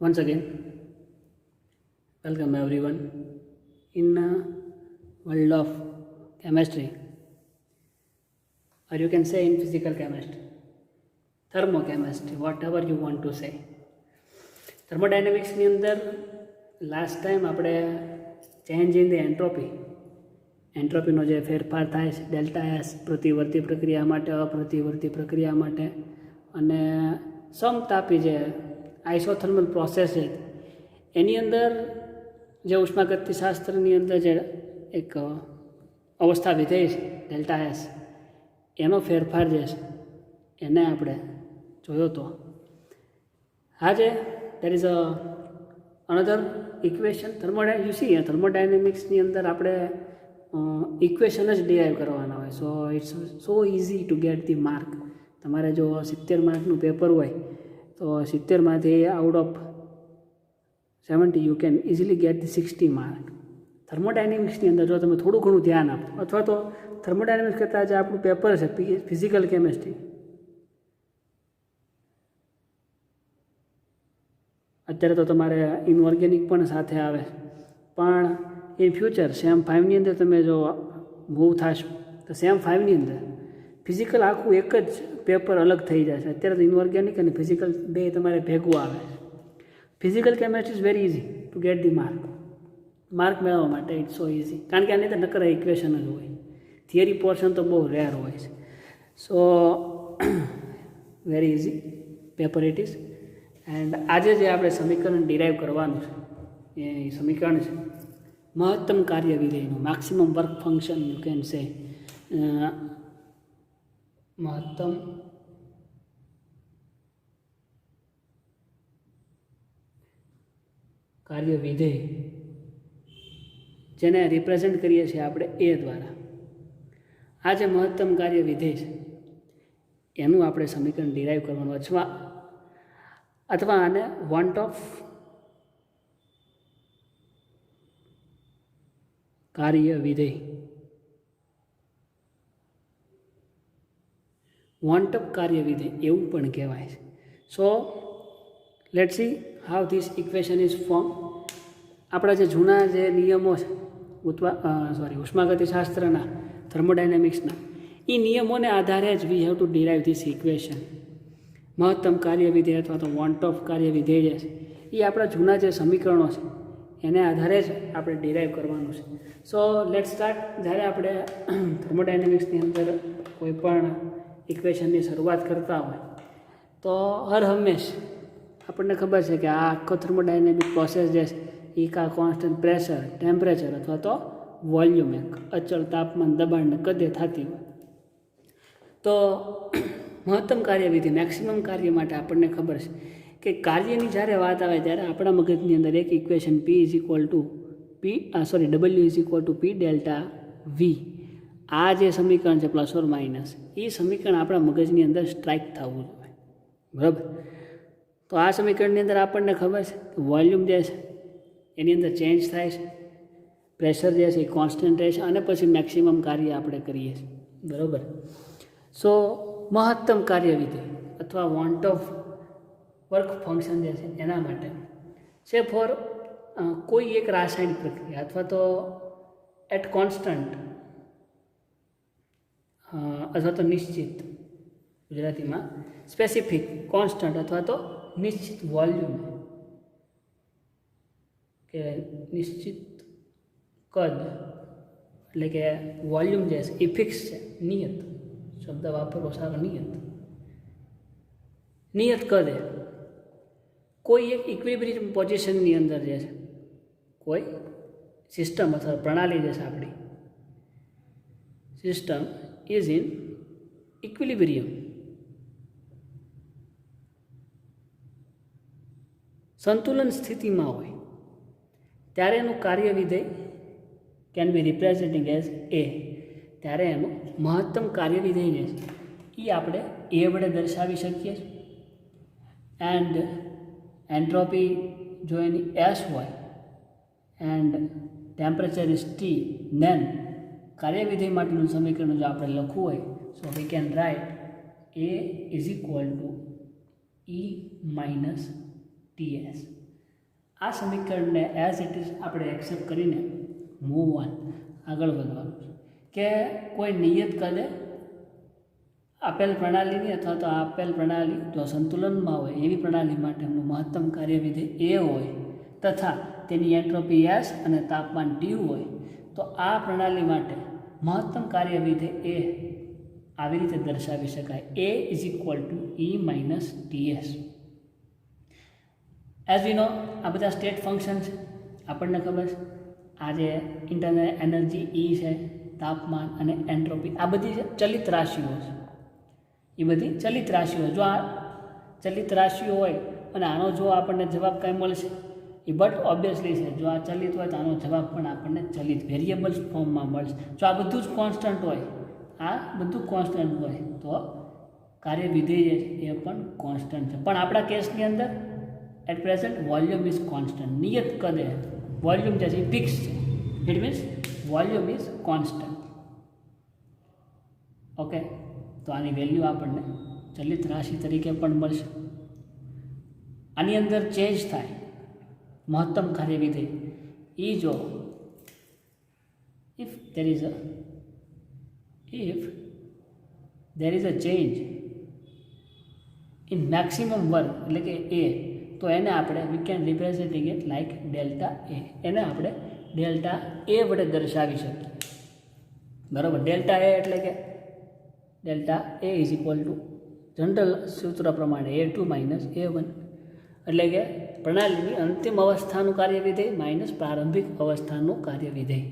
Once again, welcome everyone in world of chemistry, or you can say in physical chemistry, thermochemistry, whatever you want to say. Thermodynamics ની અંદર last time આપણે change in the એન્ટ્રોપીનો જે ફેરફાર થાય છે delta S પ્રતિવર્તી પ્રક્રિયા માટે, અપ્રતિવર્તી પ્રક્રિયા માટે, અને સમતાપી જે આઇસોથર્મલ પ્રોસેસ છે એની અંદર જે ઉષ્માગતિશાસ્ત્રની અંદર જે એક અવસ્થા વિધેય છે ડેલ્ટા એસ, એનો ફેરફાર જે છે એને આપણે જોયો હતો. આજે there is another equation thermodynamicsની અંદર આપણે ઇક્વેશન જ ડિરાઈવ કરવાના હોય. So it's so easy to get the mark. તમારે જો 70 માર્કનું પેપર હોય તો 70માંથી out of 70 you can easily get the 60 mark. થર્મોડાયનેમિક્સની અંદર જો તમે થોડું ઘણું ધ્યાન આપો, અથવા તો થર્મોડાયનેમિક્સ કરતાં જે આપણું પેપર છે ફિઝિકલ કેમેસ્ટ્રી, અત્યારે તો તમારે ઇનઓર્ગેનિક પણ સાથે આવે, પણ ઇન ફ્યુચર સેમ 5ની અંદર તમે જો મૂવ થશો તો સેમ 5ની અંદર ફિઝિકલ આખું એક જ પેપર અલગ થઈ જશે. અત્યારે તો ઇનઓર્ગેનિક અને ફિઝિકલ બે તમારે ભેગું આવે. Physical chemistry is very easy to get the mark મેળવવા માટે. ઇટ્સ સો ઇઝી, કારણ કે આની અંદર નકર ઇક્વેશન જ હોય. થિયરી પોર્શન તો બહુ રેર હોય છે. સો very easy paper it is. And આજે જે આપણે સમીકરણ ડિરાઈવ કરવાનું છે એ સમીકરણ છે મહત્તમ કાર્ય વિધેયનું, maximum work function you can say. મહત્તમ કાર્ય વિધેય, જેને રિપ્રેઝેન્ટ કરીએ છીએ આપણે એ દ્વારા. આ જે મહત્તમ કાર્ય વિધેય છે એનું આપણે સમીકરણ ડિરાઈવ કરવાનું, અથવા આને વોન્ટ ઓફ કાર્ય વિધેય, વોન્ટ ઓફ કાર્ય વિધેય એવું પણ કહેવાય છે. So let's C how this equation is form. આપણા જે જૂના જે નિયમો છે ઉષ્માગતિશાસ્ત્રના, થર્મોડાયનેમિક્સના, એ નિયમોને આધારે જ વી have two derive this equation. મહત્તમ કાર્ય વિધેય અથવા તો વોન્ટ ઓફ કાર્ય વિધેય જે છે એ આપણા જૂના જે સમીકરણો છે એને આધારે જ આપણે ડિરાઈવ કરવાનું છે. So let start. જ્યારે આપણે થર્મોડાયનેમિક્સની અંદર કોઈ પણ ઇક્વેશનની શરૂઆત કરતા હોય તો હર હંમેશ આપણને ખબર છે કે આ આખો થર્મોડાયનેમિક પ્રોસેસ જે છે એ કાં કોન્સ્ટન્ટ પ્રેશર, ટેમ્પરેચર અથવા તો વોલ્યુમ, એક અચળ તાપમાન, દબાણને કદે થતી હોય. તો મહત્તમ કાર્યવિધિ, મેક્સિમમ કાર્ય માટે આપણને ખબર છે કે કાર્યની જ્યારે વાત આવે ત્યારે આપણા મગજની અંદર એક equation W is equal two P delta V, આ જે સમીકરણ છે પ્લસ ઓર માઇનસ, એ સમીકરણ આપણા મગજની અંદર સ્ટ્રાઇક થવું જોઈએ. બરાબર? તો આ સમીકરણની અંદર આપણને ખબર છે કે વોલ્યુમ જે છે એની અંદર ચેન્જ થાય છે, પ્રેશર જે છે એ કોન્સ્ટન્ટ રહે છે, અને પછી મેક્સિમમ કાર્ય આપણે કરીએ છીએ. બરાબર? સો મહત્તમ કાર્યવિધિ અથવા વોન્ટ ઓફ વર્ક ફંક્શન જે છે એના માટે છે ફોર કોઈ એક રાસાયણિક પ્રક્રિયા અથવા તો એટ કોન્સ્ટન્ટ અથવા તો નિશ્ચિત, ગુજરાતીમાં સ્પેસિફિક, કોન્સ્ટન્ટ અથવા તો નિશ્ચિત વોલ્યુમ કે નિશ્ચિત કદ, એટલે કે વોલ્યુમ જે છે એ ફિક્સ છે, નિયત શબ્દ વાપરવો સારો, નિયત કદે કોઈ એક ઇક્વિલિબ્રિયમ પોઝિશનની અંદર જે છે કોઈ સિસ્ટમ અથવા પ્રણાલી જે છે આપણી સિસ્ટમ ઇઝ ઇન ઇક્વિલિબ્રિયમ, સંતુલન સ્થિતિમાં હોય ત્યારે એનું કાર્ય વિધેય can be representing as A. ત્યારે એનું મહત્તમ કાર્ય વિધેય જે છે એ આપણે A વડે દર્શાવી શકીએ છીએ. એન્ડ એન્ટ્રોપી જો એની S હોય and temperature is T, then કાર્ય વિધેય માટેનું સમીકરણ જો આપણે લખવું હોય, so we can write A is equal to E minus TS. આ સમીકરણને એઝ ઇટ ઇઝ આપણે એક્સેપ્ટ કરીને મૂવ ઓન આગળ વધવાનું છે કે કોઈ નિયત કદે આપેલ પ્રણાલીની અથવા તો આપેલ પ્રણાલી જો સંતુલનમાં હોય એવી પ્રણાલી માટેનું મહત્તમ કાર્યવિધેય એ હોય તથા તેની એન્ટ્રોપી એસ અને તાપમાન ટી હોય તો આ પ્રણાલી માટે મહત્તમ કાર્યવિધેય એ આવી રીતે દર્શાવી શકાય A is equal to E minus TS. As we know આ બધા સ્ટેટ ફંક્શન છે, આપણને ખબર છે આ જે ઇન્ટરનલ એનર્જી ઈ છે, તાપમાન અને એન્ટ્રોપી આ બધી ચલિત રાશિઓ છે. એ બધી ચલિત રાશિઓ, જો આ ચલિત રાશિઓ હોય અને આનો જો આપણને જવાબ કાંઈ મળશે એ બટ ઓબ્વિયસલી છે, જો આ ચલિત હોય તો આનો જવાબ પણ આપણને ચલિત વેરિયેબલ્સ ફોર્મમાં મળશે. જો આ બધું જ કોન્સ્ટન્ટ હોય, આ બધું કોન્સ્ટન્ટ હોય તો કાર્યવિધેય એ પણ કોન્સ્ટન્ટ છે. પણ આપણા કેસની અંદર at present volume is constant. નિયત કદે વોલ્યુમ જે છે એ ફિક્સ છે. It means volume is constant. Okay, તો આની વેલ્યુ આપણને ચલિત રાશિ તરીકે પણ મળશે. આની અંદર ચેન્જ થાય મહત્તમ કાર્યવિધેય એ જો if there is a change in maximum work એટલે કે એ, તો એને આપણે we can representing it like delta A. એને આપણે ડેલ્ટા એ વડે દર્શાવી શકીએ. બરાબર, ડેલ્ટા એ એટલે કે delta A is equal two general સૂત્ર પ્રમાણે A2 માઇનસ A1 એટલે કે પ્રણાલીની અંતિમ અવસ્થાનું કાર્યવિધેય માઇનસ પ્રારંભિક અવસ્થાનું કાર્યવિધેય.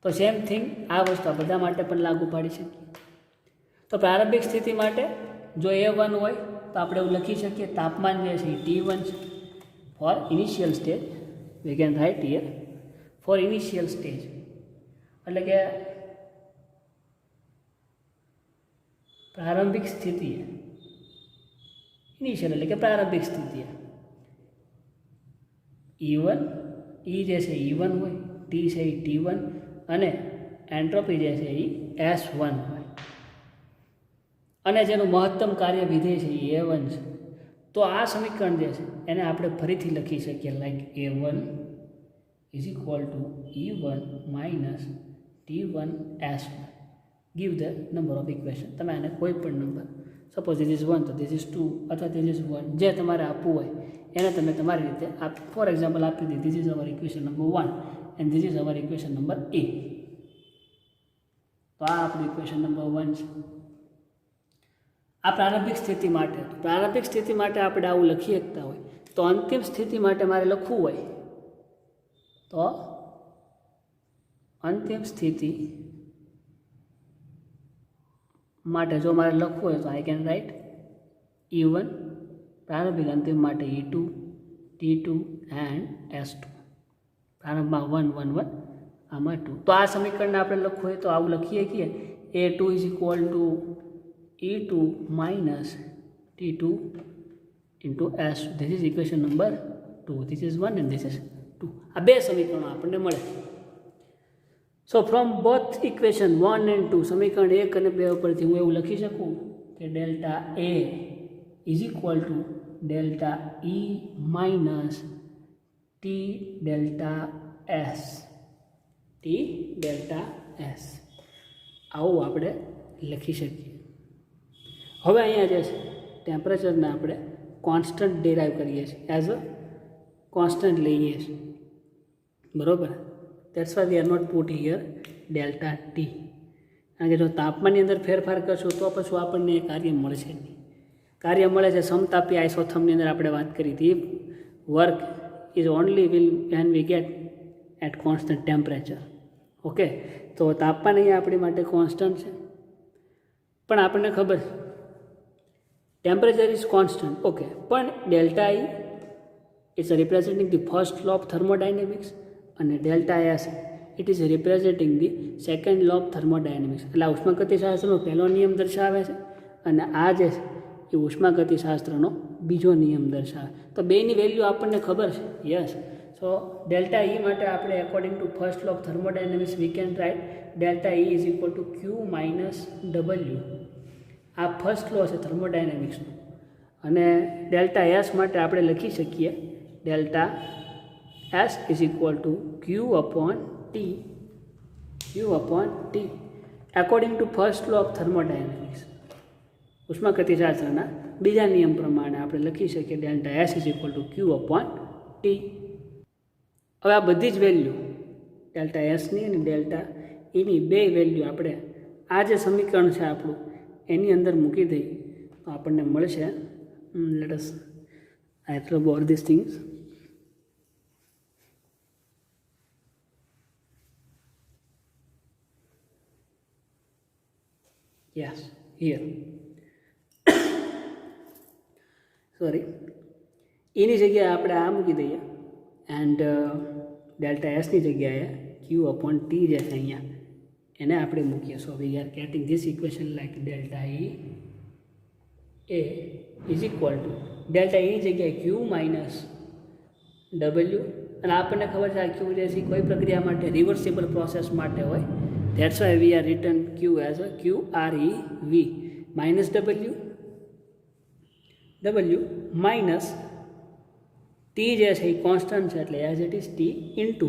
તો સેમ થિંગ આ વસ્તુ આ બધા માટે પણ લાગુ પાડી શકીએ. તો પ્રારંભિક સ્થિતિ માટે જો A1 હોય તો આપણે એવું લખી શકીએ તાપમાન જે છે એ T1 છે. For initial stage we can write here for initial stage એટલે કે પ્રારંભિક સ્થિતિએ, ઇનિશિયલ એટલે કે પ્રારંભિક સ્થિતિએ E1 E જે છે E1 હોય, T છે એ T1 અને એન્ટ્રોપી જે છે એ S1 હોય અને જેનું મહત્તમ કાર્યવિધેય છે એ A1 છે. તો આ સમીકરણ જે છે એને આપણે ફરીથી લખી શકીએ like A1 is equal two E1 minus T1 S1. Give the number of equation. તમે આને કોઈ પણ નંબર, સપોઝ ધીસ ઇઝ 1 તો ધીસ ઇઝ 2 અથવા ધીસ ઇઝ 1 જે તમારે આપવું હોય એને તમે તમારી રીતે ફોર એક્ઝામ્પલ આપી દીધી. This is our equation number 1 and this is our equation number A. તો આ આપણું ઇક્વેશન નંબર 1 છે. આ પ્રારંભિક સ્થિતિ માટે. પ્રારંભિક સ્થિતિ માટે આપણે આવું લખી શકતા હોય. તો અંતિમ સ્થિતિ માટે મારે લખવું હોય તો અંતિમ સ્થિતિ માટે જો મારે લખવું હોય તો આઈ કેન રાઇટ E1 પ્રારંભિક, અંતિમ માટે E2 T2 એન્ડ S2. પ્રારંભમાં 1 1 1 આમાં 2. તો આ સમીકરણને આપણે લખવું હોય તો આવું લખીએ કે A2 is equal two E2 minus T2 into S. This is equation number 2. This is 1 and this is 2. આ બે સમીકરણો આપણને મળે. સો ફ્રોમ બોથ ઇક્વેશન 1 એન્ડ 2 સમીકરણ 1 અને 2 ઉપરથી હું એવું લખી શકું કે delta A is equal to delta E minus T delta S. T delta S આવું આપણે લખી શકીએ. હવે અહીંયા જે છે ટેમ્પરેચરને આપણે કોન્સ્ટન્ટ ડિરાઈવ કરીએ છીએ, એઝ અ કોન્સ્ટન્ટ લઈએ છીએ. બરાબર, that's why we are not put here delta T. કારણ કે જો તાપમાનની અંદર ફેરફાર કરશું તો પછી આપણને એ કાર્ય મળશે નહીં. કાર્ય મળે છે સમતાપી આઇસોથર્મની અંદર આપણે વાત કરી હતી. Work is only will when we get at constant temperature. Okay, તો તાપમાન અહીંયા આપણી માટે કોન્સ્ટન્ટ છે, પણ આપણને ખબર છે ટેમ્પરેચર ઇઝ કોન્સ્ટન્ટ. ઓકે, પણ delta E is representing the first law of thermodynamics અને delta S it is representing the second law of thermodynamics. એટલે આ ઉષ્માગતિશાસ્ત્રનો પહેલો નિયમ દર્શાવે છે અને આ જે છે એ ઉષ્માગતિશાસ્ત્રનો બીજો નિયમ દર્શાવે. તો બેની વેલ્યુ આપણને ખબર છે. યસ, સો ડેલ્ટા ઈ માટે આપણે according to first law of thermodynamics we can write delta E is equal to Q minus W. આ ફર્સ્ટ લો છે થર્મોડાયનેમિક્સનો. અને ડેલ્ટા એસ માટે આપણે લખી શકીએ delta S is equal to Q upon T according to first law of thermodynamics. ઉષ્માગતિશાસ્ત્રના બીજા નિયમ પ્રમાણે આપણે લખી શકીએ delta S is equal to Q upon T. હવે આ બધી જ વેલ્યુ ડેલ્ટા એસની અને ડેલ્ટા એની બે વેલ્યુ આપણે આ જે સમીકરણ છે આપણું એની અંદર મૂકી દઈએ તો આપણને મળશે let us I have to about these things. Yes, here. Sorry. એની જગ્યાએ આપણે આ મૂકી દઈએ એન્ડ ડેલ્ટા એસની જગ્યાએ ક્યુ અપોન ટી જે છે અહીંયા એને આપણે મૂકીએ. So we are getting this equation like delta E A is equal to delta એની જગ્યાએ ક્યુ માઇનસ ડબલ્યુ, અને આપણને ખબર છે આ ક્યુ જે છે કોઈ પ્રક્રિયા માટે રિવર્સિબલ પ્રોસેસ માટે હોય. That's why we are return Q as a Q R E V minus W minus T જે છે એ કોન્સ્ટન્ટ છે એટલે as it is T into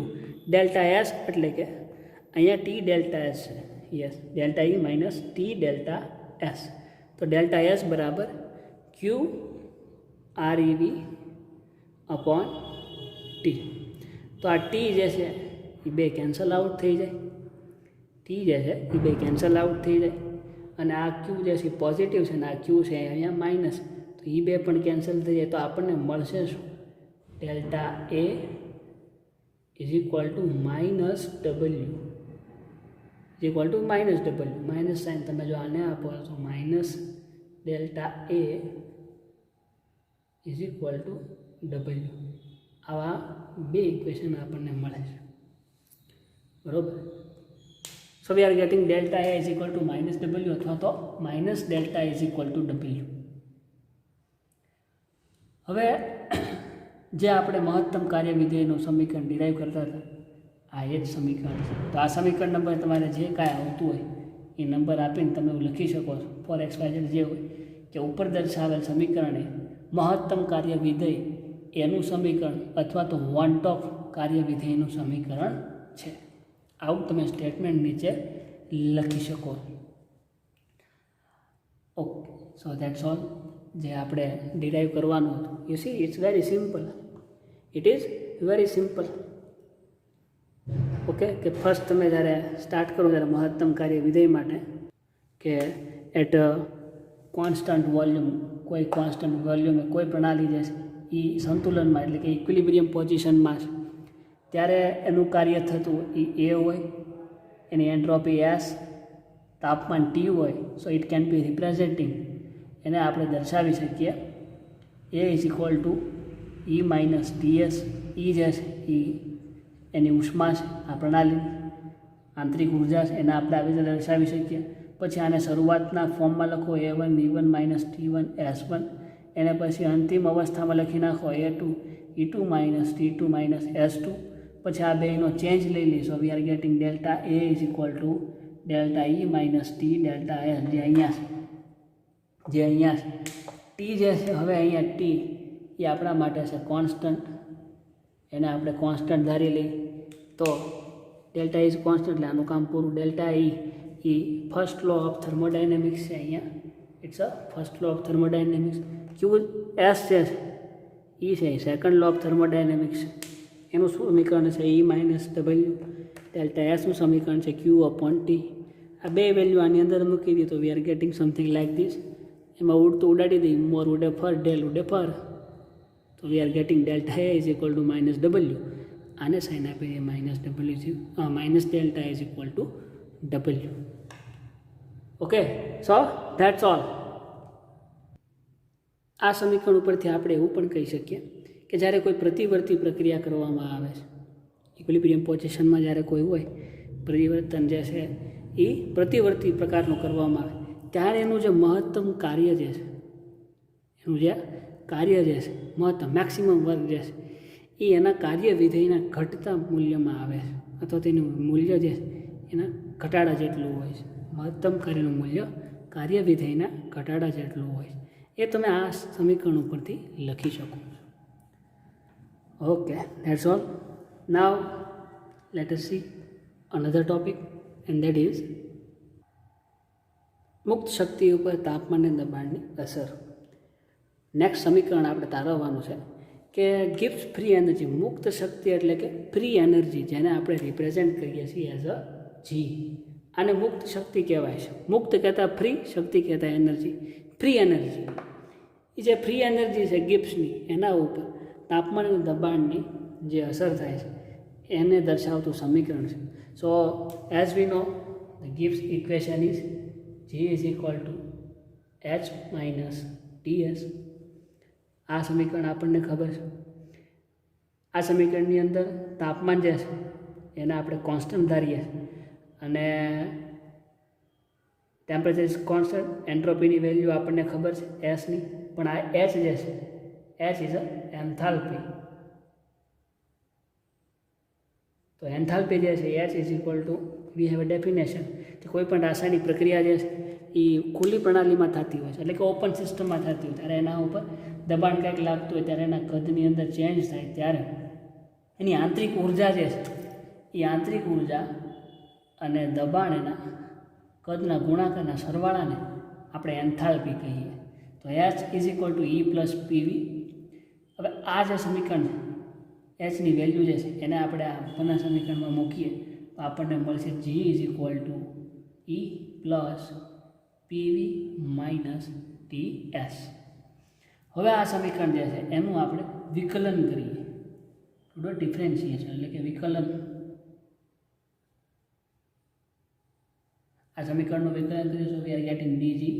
delta S એટલે કે અહીંયા ટી ડેલ્ટા એસ છે. Yes, delta E minus T delta S. તો ડેલ્ટા એસ બરાબર Q R E V upon T. તો આ ટી જે છે એ બે કેન્સલ આઉટ થઈ જાય, ટી જે છે એ બે કેન્સલ આઉટ થઈ જાય, અને આ ક્યુ જે છે પોઝિટિવ છે ને આ ક્યુ છે અહીંયા માઇનસ, તો એ બે પણ કેન્સલ થઈ જાય. તો આપણને મળશે શું? Delta A is equal to minus W is equal to minus W. Minus sign તમે જો આને આપો તો minus delta A is equal to W. આવા બે ઇક્વેશન આપણને મળે છે, બરાબર. So we are getting delta A is equal to minus W અથવા તો minus delta is equal to W. હવે જે આપણે મહત્તમ કાર્ય વિધેયનું સમીકરણ ડિરાઈવ કરતા હતા આ એ જ સમીકરણ છે. તો આ સમીકરણ નંબર તમારે જે કાંઈ આવતું હોય એ નંબર આપીને તમે લખી શકો છો. ફોર એક્સ વાય ઝેડ જે હોય કે ઉપર દર્શાવેલ સમીકરણ એ મહત્તમ કાર્ય વિધેય એનું સમીકરણ અથવા તો વોન્ટ ઓફ કાર્ય વિધેયનું સમીકરણ છે. આવું તમે સ્ટેટમેન્ટ નીચે લખી શકો. ઓકે, સો ધેટ્સ ઓલ જે આપણે ડિરાઈવ કરવાનું હતું. You see it's very simple, it is very simple. Okay, કે ફર્સ્ટ તમે જ્યારે સ્ટાર્ટ કરો ત્યારે મહત્તમ કાર્ય વિધેય માટે કે એટ કોન્સ્ટન્ટ વોલ્યુમ, કોઈ કોન્સ્ટન્ટ વોલ્યુમે કોઈ પ્રણાલી જે છે એ સંતુલનમાં એટલે કે ઇક્વિલિબ્રિયમ પોઝિશનમાં છે ત્યારે એનું કાર્ય થતું એ હોય, એની એન્ટ્રોપી એસ, તાપમાન ટી હોય. So it can be representing, એને આપણે દર્શાવી શકીએ A is equal to E minus TS. E જે છે એ એની ઉષ્મા છે, આ પ્રણાલીની આંતરિક ઉર્જા છે, એને આપણે આવી રીતે દર્શાવી શકીએ. પછી આને શરૂઆતના ફોર્મમાં લખો A1 E1 minus T1 S1, એને પછી અંતિમ અવસ્થામાં લખી નાખો A2 E2 minus T2 minus S2. પછી આ બેનો ચેન્જ લઈ લઈશું. વી are getting delta A is equal to delta E minus T delta S જે અહીંયા છે ટી જે છે. હવે અહીંયા ટી એ આપણા માટે છે કોન્સ્ટન્ટ, એને આપણે કોન્સ્ટન્ટ ધારી લઈ તો ડેલ્ટા ઇઝ કોન્સ્ટન્ટ એટલે આનું કામ પૂરું. Delta E first law of thermodynamics છે અહીંયા, it's a first law of thermodynamics. Q S છે એ છે સેકન્ડ લો ઓફ થર્મોડાયનેમિક્સ, એનું સમીકરણ છે ઈ માઇનસ ડબલ્યુ. ડેલ્ટા એસનું સમીકરણ છે ક્યુ અપોન ટી. આ બે વેલ્યુ આની અંદર મૂકી દી તો વી are gating something like this. એમાં ઉડતું ઉડાડી દઈ, મોર ઉડે ફર, ડેલ ઉડે ફર, તો વી are getting delta A is equal to minus W. આને સાઇન આપી દઈએ minus W minus delta is equal to W. Okay, so that's all. આ સમીકરણ ઉપરથી આપણે એવું પણ કહી શકીએ કે જ્યારે કોઈ પ્રતિવર્તી પ્રક્રિયા કરવામાં આવે છે, ઇક્વિલિબ્રિયમ પોઝિશનમાં જ્યારે કોઈ હોય પરિવર્તન જે છે એ પ્રતિવર્તી પ્રકારનું કરવામાં આવે ત્યારે એનું જે મહત્તમ કાર્ય જે છે, એનું જે કાર્ય જે છે મહત્તમ મેક્સિમમ વર્ક જે છે એ એના કાર્ય વિધેયના ઘટતા મૂલ્યમાં આવે છે, અથવા તેનું મૂલ્ય જે છે એના ઘટાડા જેટલું હોય છે. મહત્તમ કાર્યનું મૂલ્ય કાર્ય વિધેયના ઘટાડા જેટલું હોય છે. એ તમે આ સમીકરણ ઉપરથી લખી શકો છો. Okay, that's all. Now let us see another topic, and that is મુક્ત શક્તિ ઉપર તાપમાન અને દબાણની અસર. નેક્સ્ટ સમીકરણ આપણે તારવવાનું છે કે ગિફ્ટ ફ્રી એનર્જી, મુક્ત શક્તિ એટલે કે ફ્રી એનર્જી, જેને આપણે રિપ્રેઝેન્ટ કરીએ છીએ એઝ અ જી. આને મુક્ત શક્તિ કહેવાય છે. મુક્ત કહેતા ફ્રી, શક્તિ કહેતા એનર્જી. ફ્રી એનર્જી એ જે ફ્રી એનર્જી છે ગિફ્ટ્સની, એના ઉપર તાપમાન અને દબાણની જે અસર થાય છે એને દર્શાવતું સમીકરણ છે. So as we know the Gibbs equation is G is equal to H minus TS. આ સમીકરણ આપણને ખબર છે. આ સમીકરણની અંદર તાપમાન જે છે એને આપણે કોન્સ્ટન્ટ ધારીએ અને ટેમ્પરેચર ઇઝ કોન્સ્ટન્ટ. એન્ટ્રોપીની વેલ્યુ આપણને ખબર છે એસની, પણ આ એચ જે છે એચ ઇઝ અ એન્થાલ્પી. તો એન્થાલ્પી જે છે H is equal two we have a definition કે કોઈ પણ રાસાયણિક પ્રક્રિયા જે છે એ ખુલ્લી પ્રણાલીમાં થતી હોય છે, એટલે કે ઓપન સિસ્ટમમાં થતી હોય ત્યારે એના ઉપર દબાણ કંઈક લાગતું હોય ત્યારે એના કદની અંદર ચેન્જ થાય ત્યારે એની આંતરિક ઉર્જા જે છે એ આંતરિક ઉર્જા અને દબાણ એના કદના ગુણાકારના સરવાળાને આપણે એન્થાલ્પી કહીએ. તો H is equal to E plus PV. હવે આ જે સમીકરણ છે એચની વેલ્યુ જે છે એને આપણે આ ઉપરના સમીકરણમાં મૂકીએ તો આપણને મળશે G is equal to E plus PV minus T S. હવે આ સમીકરણ જે છે એનું આપણે વિકલન કરીએ, થોડો ડિફરન્શિએશન એટલે કે વિકલન. આ સમીકરણનું વિકલન કરીશું we are getting DG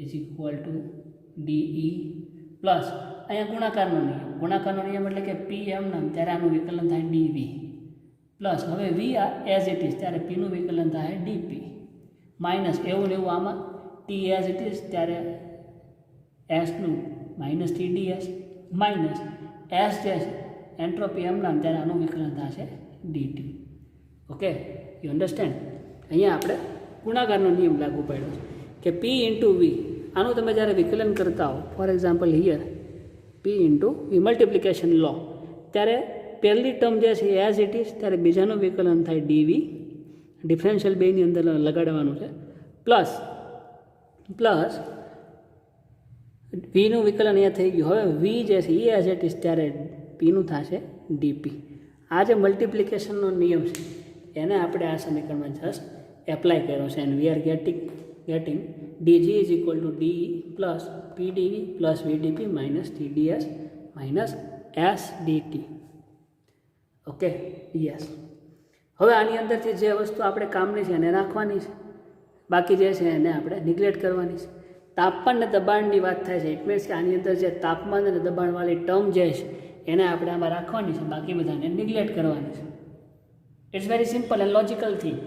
is equal to DE plus અહીંયા ગુણાકારનો નિયમ એટલે કે પી એમ નામ, ત્યારે આનું વિકલન થાય ડીવી પ્લસ હવે વી આ એઝ ઇટ ઇઝ ત્યારે પીનું વિકલન થાય ડીપી માઇનસ એવું ને એવું આમાં ટી એઝ ઇટ ઇઝ ત્યારે એસનું minus T DS minus S જે છે એન્ટ્રોપી એમ નામ, ત્યારે આનું વિકલન થશે ડીટી. Okay, you understand. અહીંયા આપણે ગુણાકારનો નિયમ લાગુ પાડ્યો છે કે પી ઇન્ટુ વી, આનું તમે જ્યારે વિકલન કરતા હો, for example here P into V multiplication લો, ત્યારે પહેલી ટર્મ જે છે એઝ ઇટ ઇઝ ત્યારે બીજાનું વિકલન થાય ડીવી, ડિફરન્શિયલ બેની અંદર લગાડવાનું છે, પ્લસ વીનું વિકલન અહીંયા થઈ ગયું. હવે વી જે છે એ એઝ ઇટ ઇઝ ત્યારે પીનું થશે ડીપી. આ જે મલ્ટિપ્લિકેશનનો નિયમ છે એને આપણે આ સમીકરણમાં જસ્ટ એપ્લાય કર્યો છે and we are getting DG is equal to DE plus PDV plus VDP minus TDS minus S DT. Okay, yes. હવે આની અંદરથી જે વસ્તુ આપણે કામની છે એને રાખવાની છે, બાકી જે છે એને આપણે નિગ્લેક્ટ કરવાની છે. તાપમાન અને દબાણની વાત થાય છે, ઇટ મીન્સ કે આની અંદર જે તાપમાન અને દબાણવાળી ટર્મ જે છે એને આપણે આમાં રાખવાની છે, બાકી બધાને નિગ્લેક્ટ કરવાની છે. It's very simple and logical thing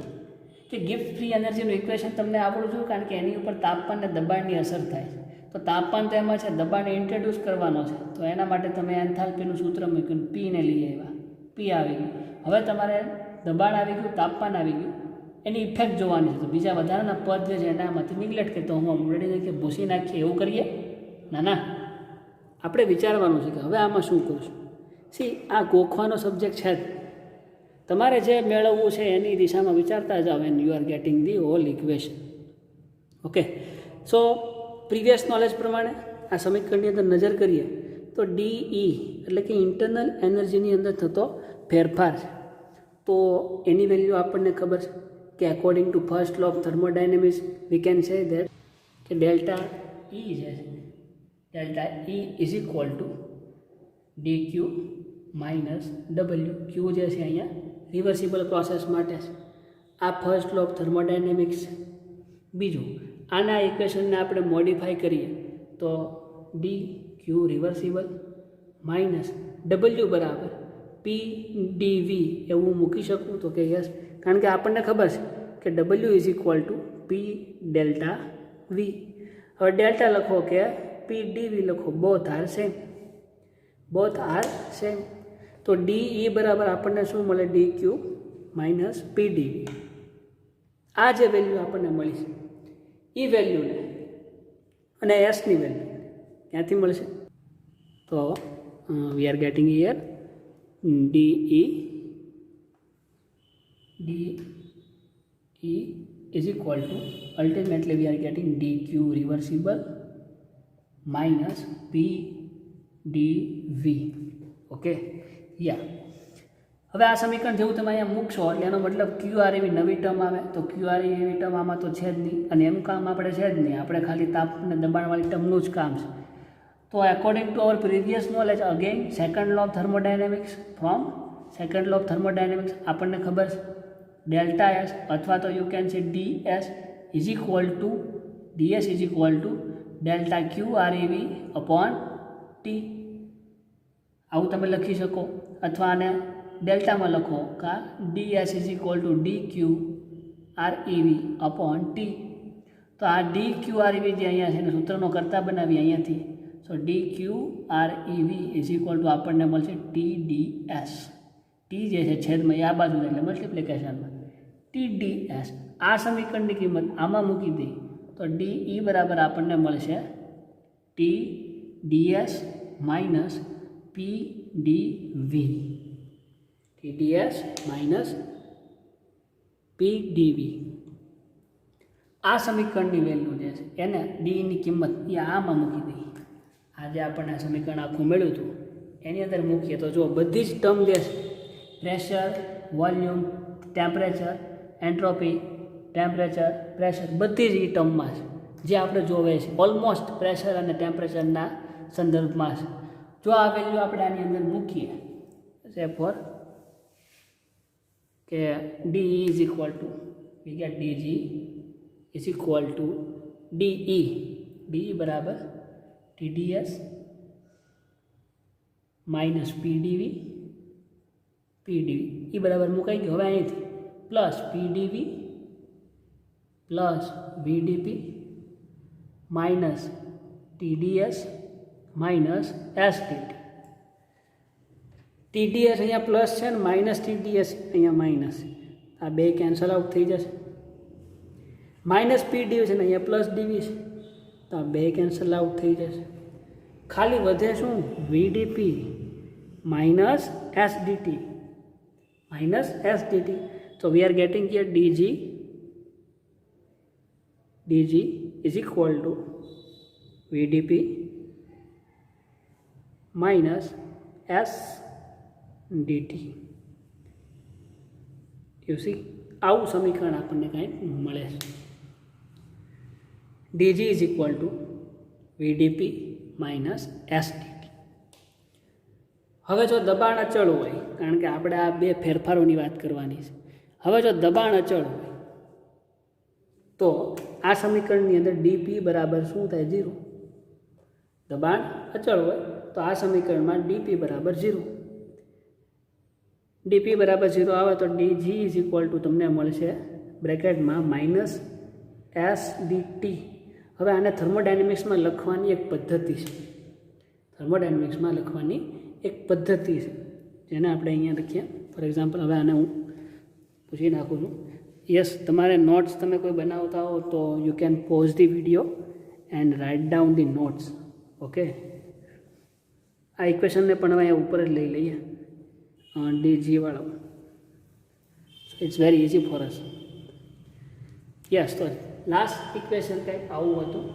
કે ગિફ્ટ ફ્રી એનર્જીનું ઇક્વેશન તમને આવડવું જોઈએ, કારણ કે એની ઉપર તાપમાન અને દબાણની અસર થાય છે. તો તાપમાન તો એમાં છે, દબાણને ઇન્ટ્રોડ્યુસ કરવાનો છે, તો એના માટે તમે એન્થાલ્પીનું સૂત્ર મૂક્યું, પીને લઈ આવ્યા, પી આવી ગયું. હવે તમારે દબાણ આવી ગયું, તાપમાન આવી ગયું, એની ઇફેક્ટ જોવાની છે. તો બીજા વધારાના પદ જે છે એનામાંથી નિગ્લેક્ટ કરતો હું ઓલરેડી કે ભૂસી નાખીએ એવું કરીએ ના, આપણે વિચારવાનું છે કે હવે આમાં શું કરશું. સી, આ ગોખવાનો સબ્જેક્ટ છે જ, તમારે જે મેળવવું છે એની દિશામાં વિચારતા જાઓ and you are getting the hall equation. Okay, so previous knowledge પ્રમાણે આ સમીકરણની અંદર નજર કરીએ તો ડીઈ એટલે કે ઇન્ટરનલ એનર્જીની અંદર થતો ફેરફાર છે. તો એની વેલ્યુ આપણને ખબર છે કે according to first law of thermodynamics we can say that કે ડેલ્ટા ઈ જે છે delta E is equal to D Q minus W. Q જે છે અહીંયા રિવર્સિબલ પ્રોસેસ માટે છે. આ ફર્સ્ટ લો ઓફ થર્મોડાયનેમિક્સ. બીજું, આના ઇક્વેશનને આપણે મોડિફાઈ કરીએ તો ડી ક્યુ રિવર્સિબલ માઇનસ ડબલ્યુ બરાબર પી ડીવી એવું મૂકી શકું તો કે યસ, કારણ કે આપણને ખબર છે કે W is equal to P delta V. હવે ડેલ્ટા લખો કે પી ડીવી લખો, બોથ આર સેમ. તો ડીઈ બરાબર આપણને શું મળે, ડી ક્યુ માઇનસ પી ડીવી. આ જે વેલ્યુ આપણને મળી છે એ વેલ્યુને અને એસની વેલ્યુ ક્યાંથી મળશે, તો વી are getting here DE is equal to, ultimately we are getting dq reversible minus PdV. Okay યા હવે આ સમીકરણ જેવું તમે અહીંયા મૂકશો એટલે એનો મતલબ QR એવી નવી ટર્મ આવે, તો QR એવી ટર્મ આમાં તો છે જ નહીં, અને એમ કામ આપણે છે જ નહીં, આપણે ખાલી તાપ અને દબાણવાળી ટર્મનું જ કામ છે. તો according to our previous knowledge, again second law of thermodynamics, from second law of thermodynamics આપણને ખબર છે ડેલ્ટા એસ અથવા તો you can say ds is equal to delta QREV upon T. આવું તમે લખી શકો, અથવા આને ડેલ્ટામાં લખો કા ds is equal two DQREV upon T. તો આ DQREV જે અહીંયા છે એને સૂત્રનો કરતા બનાવી અહીંયાથી, સો DQREV ઇઝ ઇક્વલ ટુ આપણને મળશે TDS. ટી જે છે છેદમાં આ બાજુ એટલે મલ્ટિપ્લિકેશનમાં TDS. આ સમીકરણની કિંમત આમાં મૂકી દઈ તો DE બરાબર આપણને મળશે TDS minus PdV. TDS minus PdV. આ સમીકરણની વેલ્યુ જે છે એને ડીની કિંમત એ આમાં મૂકી દઈએ. આ જે આપણને સમીકરણ આખું મળ્યું હતું એની અંદર મૂકીએ તો જો બધી જ ટર્મ જે છે pressure, volume, temperature, entropy, temperature, pressure બધી જ એ ટર્મમાં છે જે આપણે જોવે છે ઓલમોસ્ટ પ્રેશર અને ટેમ્પરેચરના સંદર્ભમાં છે. જો આ વેલ્યુ આપણે આની અંદર મૂકીએ સે ફોર કે DE is equal two we get DG is equal two DE બરાબર TDS માઇનસ PdV એ બરાબર મુકાઈ ગયું. હવે અહીંથી plus PdV plus VdP minus TDS minus SDT. TDS અહીંયા પ્લસ છે ને માઇનસ TDS અહીંયા માઇનસ, આ બે કેન્સલ આઉટ થઈ જશે. માઇનસ PdV છે ને અહીંયા પ્લસ DV છે તો આ બે કેન્સલ આઉટ થઈ જશે. ખાલી વધે શું VdP minus SDT. So we are getting here DG is equal to VdP minus SDT. You see, આવું સમીકરણ આપણને કંઈક મળે છે. DG is equal to VdP minus SDT. હવે જો દબાણ અચળ હોય, કારણ કે આપણે આ બે ફેરફારોની વાત કરવાની છે. હવે જો દબાણ અચળ હોય તો આ સમીકરણની અંદર DP બરાબર શું થાય 0. દબાણ અચળ હોય તો આ સમીકરણમાં DP બરાબર 0. DP બરાબર 0 આવે તો DG ઇઝ ઇક્વલ ટુ તમને મળશે બ્રેકેટમાં માઇનસ SDT. હવે આને થર્મોડાયનેમિક્સમાં લખવાની એક પદ્ધતિ છે. એક પદ્ધતિ છે જેને આપણે અહીંયા લખીએ. ફોર એક્ઝામ્પલ હવે આને હું પૂછી નાખું છું. યસ, તમારે નોટ્સ તમે કોઈ બનાવતા હો તો you can pause the video and write down the notes. Okay, આ ઇક્વેશનને પણ હવે અહીંયા ઉપર જ લઈ લઈએ DG વાળો. It's very easy for us. Yes, તો લાસ્ટ ઇક્વેશન કંઈક આવું હતું.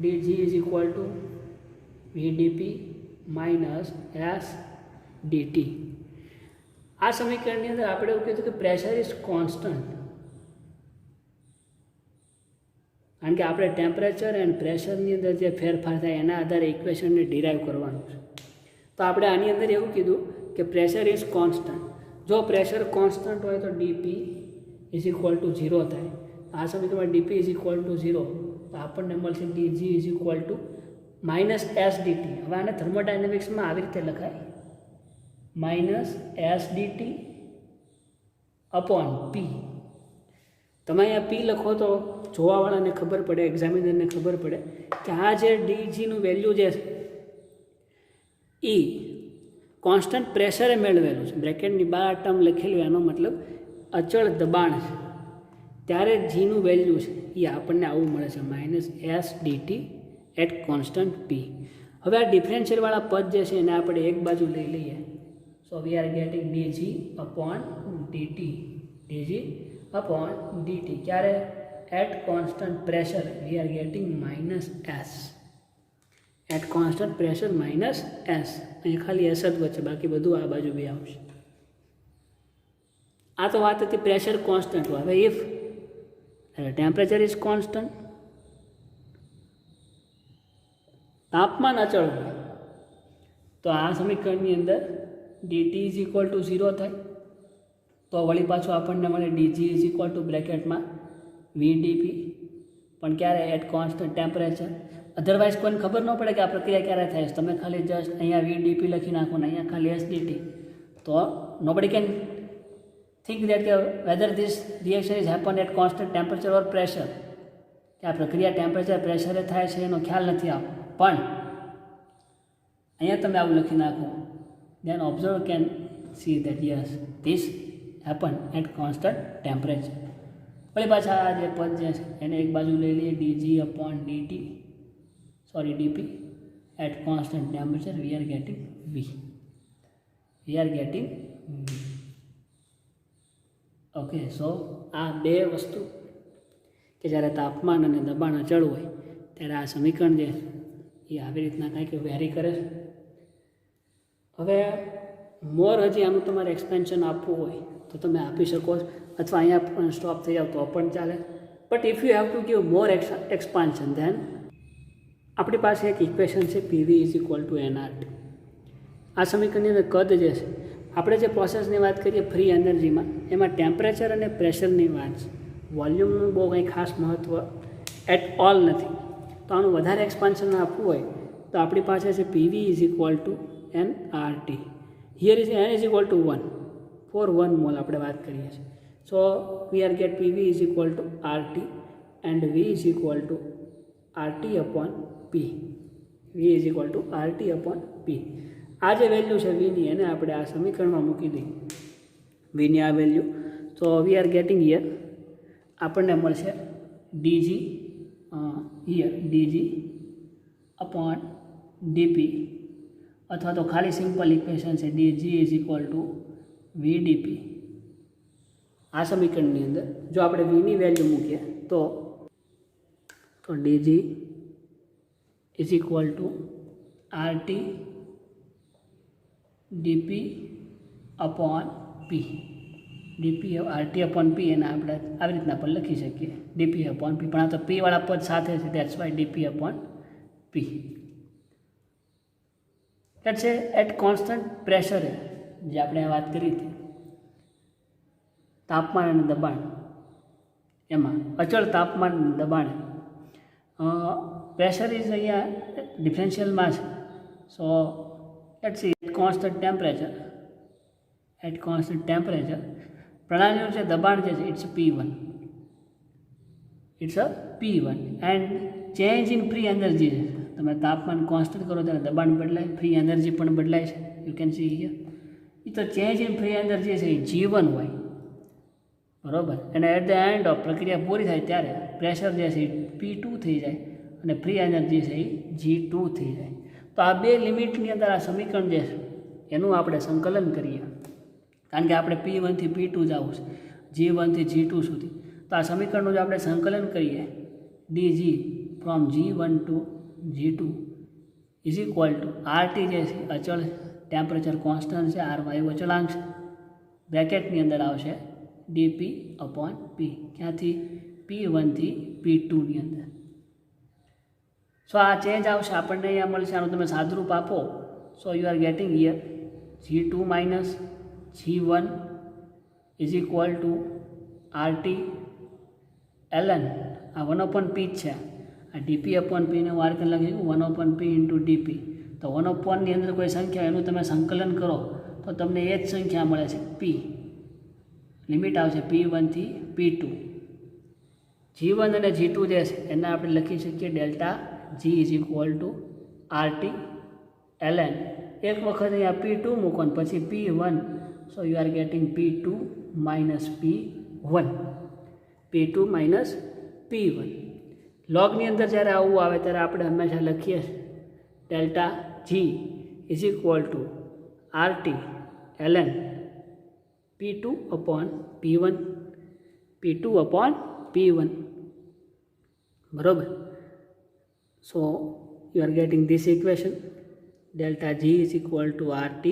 DG is equal to VdP minus SDT. આ સમીકરણની અંદર આપણે એવું કીધું કે પ્રેશર ઇઝ કોન્સ્ટન્ટ, કારણ કે આપણે ટેમ્પરેચર એન્ડ પ્રેશરની અંદર જે ફેરફાર થાય એના આધારે ઇક્વેશનને ડિરાઈવ કરવાનું છે. તો આપણે આની અંદર એવું કીધું કે પ્રેશર ઇઝ કોન્સ્ટન્ટ. જો પ્રેશર કોન્સ્ટન્ટ હોય તો DP ઇઝ ઇક્વલ ટુ 0 થાય. આ સમીકરણમાં DP ઇઝ ઇક્વલ ટુ 0 તો આપણને મળશે DG is equal to minus SDT. હવે આને થર્મોડાયનેમિક્સમાં આવી રીતે લખાય માઇનસ SDT અપોન P. તમે અહીંયા P લખો તો જોવાવાળાને ખબર પડે, એક્ઝામિનરને ખબર પડે કે આ જે DGનું વેલ્યુ જે છે એ કોન્સ્ટન્ટ પ્રેશરે મેળવેલું છે. બ્રેકેટની બહાર ટર્મ લખેલું એનો મતલબ અચળ દબાણ છે. ત્યારે જીનું વેલ્યુ છે એ આપણને આવું મળે છે minus SDT at constant P. હવે આ ડિફરન્શિયલવાળા પદ જે છે એને આપણે એક બાજુ લઈ લઈએ So we are getting dg upon dt. dg upon dt. ક્યારે? At constant pressure we are getting minus s. At constant pressure minus s. અહીં ખાલી s જ વચ્ચે, બાકી બધું આ બાજુ બી આવશે. આ તો વાત હતી પ્રેશર કોન્સ્ટન્ટ. હવે ઇફ ટેમ્પરેચર ઇઝ કોન્સ્ટન્ટ, તાપમાન અચળ હોય, તો આ સમીકરણની અંદર dt ઇઝ ઇક્વલ ટુ 0 થાય. તો વળી પાછું આપણને મળે dg ઇઝ ઇક્વલ ટુ બ્રેકેટમાં vdp, પણ ક્યારે? At constant temperature. અધરવાઇઝ કોઈને ખબર ન પડે કે આ પ્રક્રિયા ક્યારે થાય છે. તમે ખાલી જસ્ટ અહીંયા vdp લખી નાખો ને અહીંયા ખાલી sdt, તો nobody can think that whether this reaction is happen at constant temperature or pressure, કે આ પ્રક્રિયા ટેમ્પરેચર પ્રેશરે થાય છે એનો ખ્યાલ નથી આવતો. પણ અહીંયા તમે આવું લખી નાખો, then observer can see that yes, this happen at constant temperature. વળી પાછા આ જે પદ જે છે એને એક બાજુ લઈ લઈએ, dg upon dt, sorry dp, at constant temperature we are getting v. Okay. So આ બે વસ્તુ કે જ્યારે તાપમાન અને દબાણ અચળ હોય ત્યારે આ સમીકરણ જે એ આવી રીતના કાંઈક વેરી કરે છે. હવે મોર હજી આનું તમારે એક્સપેન્શન આપવું હોય તો તમે આપી શકો છો, અથવા અહીંયા પણ સ્ટોપ થઈ જાવ તો પણ ચાલે. But if you have to give more expansion then આપણી પાસે એક ઇક્વેશન છે PV is equal to nRT. આ સમીકરણની અંદર કદ જે છે, આપણે જે પ્રોસેસની વાત કરીએ ફ્રી એનર્જીમાં, એમાં ટેમ્પરેચર અને પ્રેશરની વાત છે. વોલ્યુમનું બહુ કંઈ ખાસ મહત્ત્વ એટ ઓલ નથી. તો આનું વધારે એક્સપાન્શન આપવું હોય તો આપણી પાસે છે PV is equal to nRT. Here is n is equal to 1 for 1 mole આપણે વાત કરીએ છીએ. So we are get PV is equal to RT and V is equal to RT upon P. V is equal to RT upon P. આ જે value છે વીની, એને આપણે આ સમીકરણમાં મૂકી દઈએ, વીની આ વેલ્યુ. તો વી આર ગેટિંગ હિયર આપણને મળશે dg, here dg upon dp, અથવા તો ખાલી સિમ્પલ ઇક્વેશન છે dg is equal to vdp. આ સમીકરણની અંદર જો આપણે વીની વેલ્યુ મૂકીએ તો dg is equal to RT dp upon P. DP RT upon P એને આપણે આવી રીતના પણ લખી શકીએ, ડીપી અપોન પી, પણ આ તો પીવાળા પદ સાથે છે, that's why DP upon P. That છે એટ કોન્સ્ટન્ટ પ્રેશરે, જે આપણે વાત કરી હતી તાપમાન અને દબાણ, એમાં અચળ તાપમાન અને દબાણ પ્રેશર ઇઝ અહીંયા ડિફરન્શિયલમાં છે. So let's see at constant temperature પ્રણાલીનું જે દબાણ જે છે it's P1, and change in free energy છે. તમે તાપમાન કોન્સ્ટન્ટ કરો ત્યારે દબાણ બદલાય, ફ્રી એનર્જી પણ બદલાય છે. You can see here. એ તો ચેન્જ ઇન ફ્રી એનર્જી છે એ G1 હોય, બરાબર. અને એટ ધ એન્ડ ઓફ પ્રક્રિયા પૂરી થાય ત્યારે પ્રેશર જે છે એ P2 થઈ જાય અને ફ્રી એનર્જી છે એ G2 થઈ જાય. તો આ બે લિમિટની અંદર આ સમીકરણ જે છે એનું આપણે સંકલન કરીએ, કારણ કે આપણે P1 થી P2 જવું છે, G1 થી G2 સુધી. તો આ સમીકરણનું જો આપણે સંકલન કરીએ dg from G1 to G2 is equal to RT જે છે અચળ ટેમ્પરેચર કોન્સ્ટન્ટ છે, R વાયુ અચળાંક છે, બ્રેકેટની અંદર આવશે dp અપોન પી. ક્યાંથી? P1 થી P2ની અંદર. સો આ ચેન્જ આવશે આપણને અહીંયા મળશે. આનું તમે સાદુરૂપ આપો, so you are getting here G2 minus G1 is equal to RT ln, આ 1/p જ છે, આ dp અપોન પીને હું આ રીતે લખી 1/p ઇન્ટુ ડીપી. તો 1/ની અંદર કોઈ સંખ્યા એનું તમે સંકલન કરો તો તમને એ જ સંખ્યા મળે છે p. લિમિટ આવશે P1 થી P2. G1 અને G2 જે છે એને આપણે લખી શકીએ delta G is equal to RT ln, એક વખત અહીંયા P2 મૂકો ને પછી P1. So you are getting P2 minus P1. લોગની અંદર જ્યારે આવું આવે ત્યારે આપણે હંમેશા લખીએ delta G is equal to RT ln P2 upon P1, P2 upon P1. બરાબર. So you are getting this equation. Delta G is equal to RT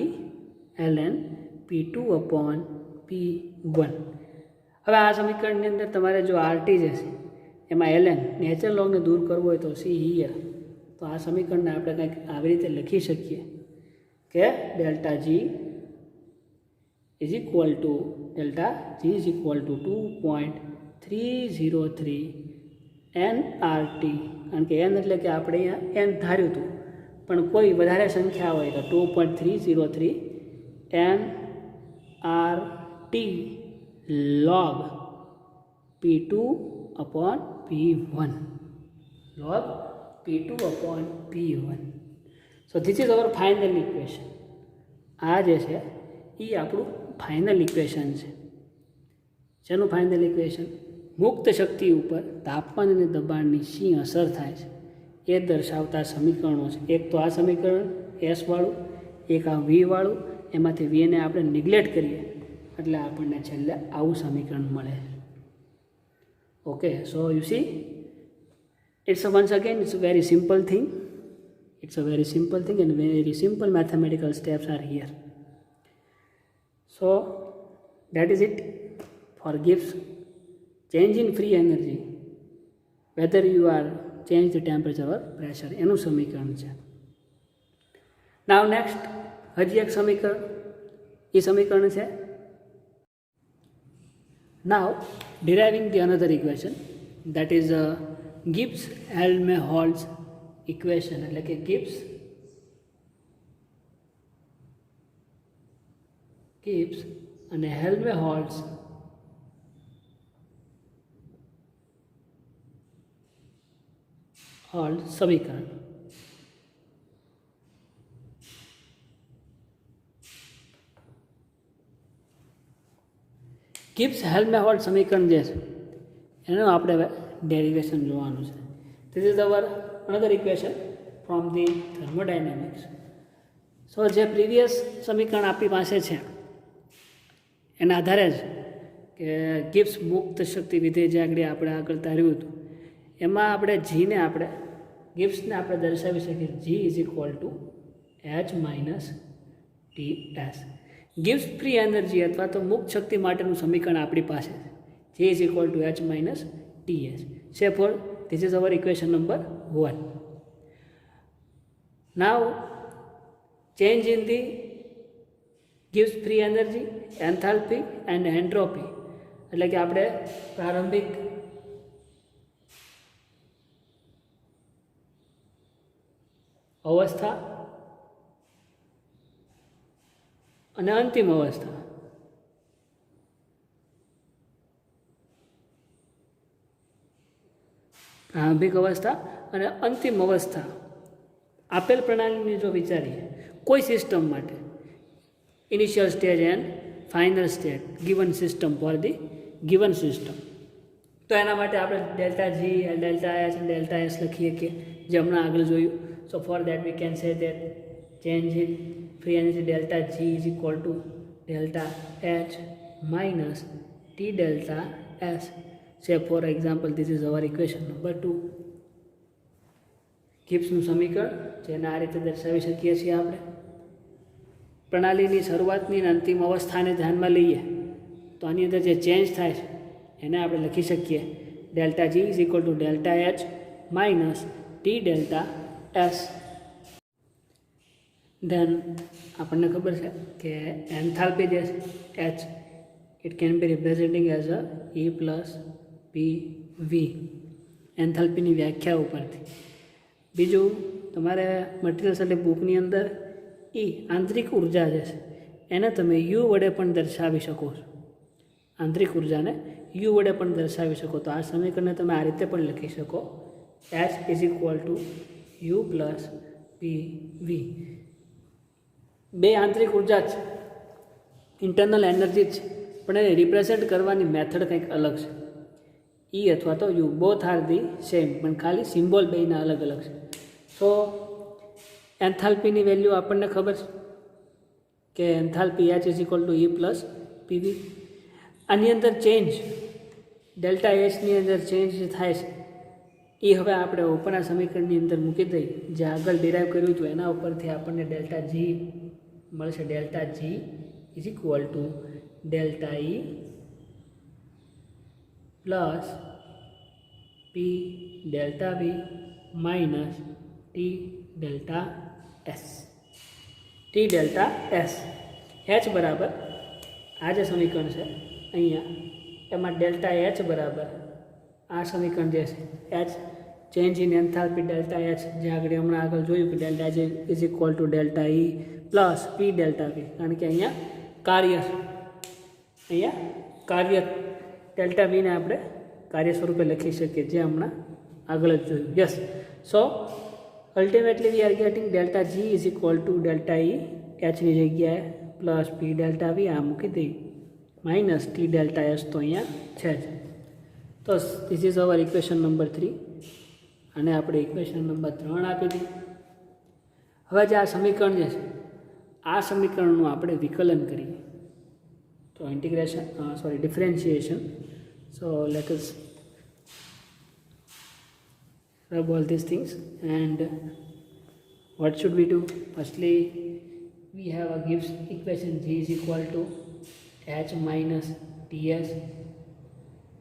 ln P2 upon P1. હવે આ સમીકરણની અંદર તમારે જો આરટી જે છે એમાં ln નેચરલ લોગને દૂર કરવો હોય તો સી હિયર, તો આ સમીકરણને આપણે કંઈક આવી રીતે લખી શકીએ કે delta G is equal to 2.303 nRT, કારણ કે n એટલે કે આપણે અહીંયા n ધાર્યું હતું પણ કોઈ વધારે સંખ્યા હોય તો 2.303 nRT log P2 upon P1, log P2 upon P1. So this is our final equation. આ જે છે એ આપણું ફાઇનલ ઇક્વેશન છે. જેનું ફાઇનલ ઇક્વેશન મુક્ત શક્તિ ઉપર તાપમાન અને દબાણની શી અસર થાય છે એ દર્શાવતા સમીકરણો છે. એક તો આ સમીકરણ S વાળું, એક આ V વાળું, એમાંથી Vને આપણે નિગ્લેક્ટ કરીએ એટલે આપણને છેલ્લે આવું સમીકરણ મળે. Okay, so you C it's once again it's a very simple thing. It's a very simple thing and very simple mathematical steps are here. So that is it for Gibbs change in free energy, whether you are change the temperature or pressure, એનું સમીકરણ છે. Now next હજી એક સમીકરણ, એ સમીકરણ છે now deriving the another equation, that is Gibbs-Helmholtz equation, એટલે કે Gibbs અને Helmholtz સમીકરણ. Gibbs-Helmholtz સમીકરણ જે છે એનું આપણે ડેરિવેશન જોવાનું છે. This is our another equation from the thermodynamics. So જે પ્રીવિયસ સમીકરણ આપણી પાસે છે એના આધારે જ કે ગિબ્સ મુક્ત શક્તિ વિધેય જે આગળ તાર્યું હતું એમાં આપણે જીને આપણે ગિબ્સને આપણે દર્શાવી શકીએ G is equal to H minus TS. Gibbs free energy અથવા તો મુક્ત શક્તિ માટેનું સમીકરણ આપણી પાસે છે, જે is equal to H minus TS. Therefore, this is our equation number 1. Now, change in the Gibbs free energy, enthalpy and entropy. એટલે કે આપણે પ્રારંભિક અવસ્થા અને અંતિમ અવસ્થા, પ્રારંભિક અવસ્થા અને અંતિમ અવસ્થા આપેલ પ્રણાલીની જો વિચારીએ કોઈ સિસ્ટમ માટે, initial stage and final stage given system for the given system, તો એના માટે આપણે ડેલ્ટા જી, ડેલ્ટા એચ અને ડેલ્ટા એસ લખીએ કે જે હમણાં આગળ જોયું. So for that we can say that change in free energy delta G is equal to delta H minus T delta S. Say for example, this is our equation number 2. ગિબ્સનું સમીકરણ જેને આ રીતે દર્શાવી શકીએ છીએ આપણે. પ્રણાલીની શરૂઆતની અને અંતિમ અવસ્થાને ધ્યાનમાં લઈએ તો આની અંદર જે ચેન્જ થાય છે એને આપણે લખી શકીએ delta G is equal to delta H minus T delta S. Then આપણને ખબર છે કે એન્થાલ્પી જે છે H, it can be representing as a E plus PV એન્થાલ્પીની વ્યાખ્યા ઉપરથી. બીજું તમારે મટીરિયલ્સ એટલે બુકની અંદર આંતરિક ઉર્જા જે છે એને તમે યુ વડે પણ દર્શાવી શકો છો. આંતરિક ઉર્જાને યુ વડે પણ દર્શાવી શકો. તો આ સમીકરણને તમે આ રીતે પણ લખી શકો H is equal to you plus PV. બે આંતરિક ઉર્જા છે, ઇન્ટરનલ એનર્જી છે, પણ એને રિપ્રેઝેન્ટ કરવાની મેથડ કંઈક અલગ છે. ઈ અથવા તો you both are the same, પણ ખાલી સિમ્બોલ બેયના અલગ અલગ છે. સો એન્થાલ્પીની વેલ્યુ આપણને ખબર છે કે enthalpy H is equal to E plus PV. આની અંદર ચેન્જ ડેલ્ટા એચની અંદર ચેન્જ થાય છે એ હવે આપણે ઉપરના સમીકરણની અંદર મૂકી દઈએ. જે આગળ ડિરાઈવ કર્યું હતું એના ઉપરથી આપણને ડેલ્ટા જી મળશે. Delta G is equal to delta E plus P delta V minus T delta S. T delta S H બરાબર આ જે સમીકરણ છે અહીંયા એમાં ડેલ્ટા એચ બરાબર આ સમીકરણ જે છે H change in enthalpy delta H જે હમણાં આગળ જોયું કે ડેલ્ટા જે is equal to delta E plus P delta V. કારણ કે અહીંયા કાર્ય ડેલ્ટા વીને આપણે કાર્ય સ્વરૂપે લખી શકીએ જે હમણાં આગળ જ જોયું. Yes. So ultimately we are getting delta G is equal to delta E એચની જગ્યાએ પ્લસ પી ડેલ્ટા વી આ મૂકી દઈએ માઇનસ ટી ડેલ્ટા એસ તો અહીંયા છે જ. તો this is our equation number 3 અને આપણે ઇક્વેશન નંબર 3 આપી દઈએ. હવે જે આ સમીકરણ જે છે આ સમીકરણનું આપણે વિકલન કરીએ તો differentiation. So let us rub all these things. And what should we do? Firstly, we have a gives equation G is equal to H minus TS.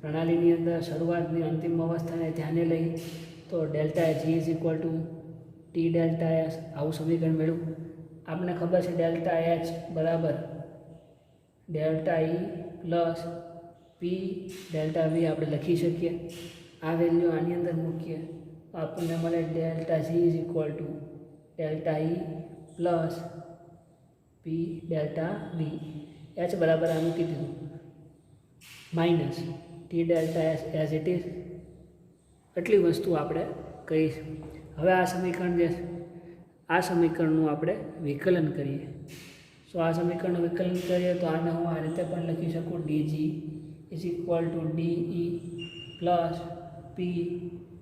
પ્રણાલીની અંદર શરૂઆતની અંતિમ અવસ્થાને ધ્યાને લઈ તો delta G is equal to T delta S આવું સમીકરણ મેળવ્યું. આપણને ખબર છે ડેલ્ટા એચ બરાબર delta E plus P delta V આપણે લખી શકીએ. આ વેલ્યુ આની અંદર મૂકીએ તો આપણને મળે delta G is equal to delta E plus P delta V. H બરાબર આ મૂકી દીધું minus T delta S as it is. એટલી વસ્તુ આપણે કહીશું. હવે આ સમીકરણ જે આ સમીકરણનું આપણે વિકલન કરીએ. સો આ સમીકરણનું વિકલન કરીએ તો આને હું આ રીતે પણ લખી શકું D G is equal to DE plus P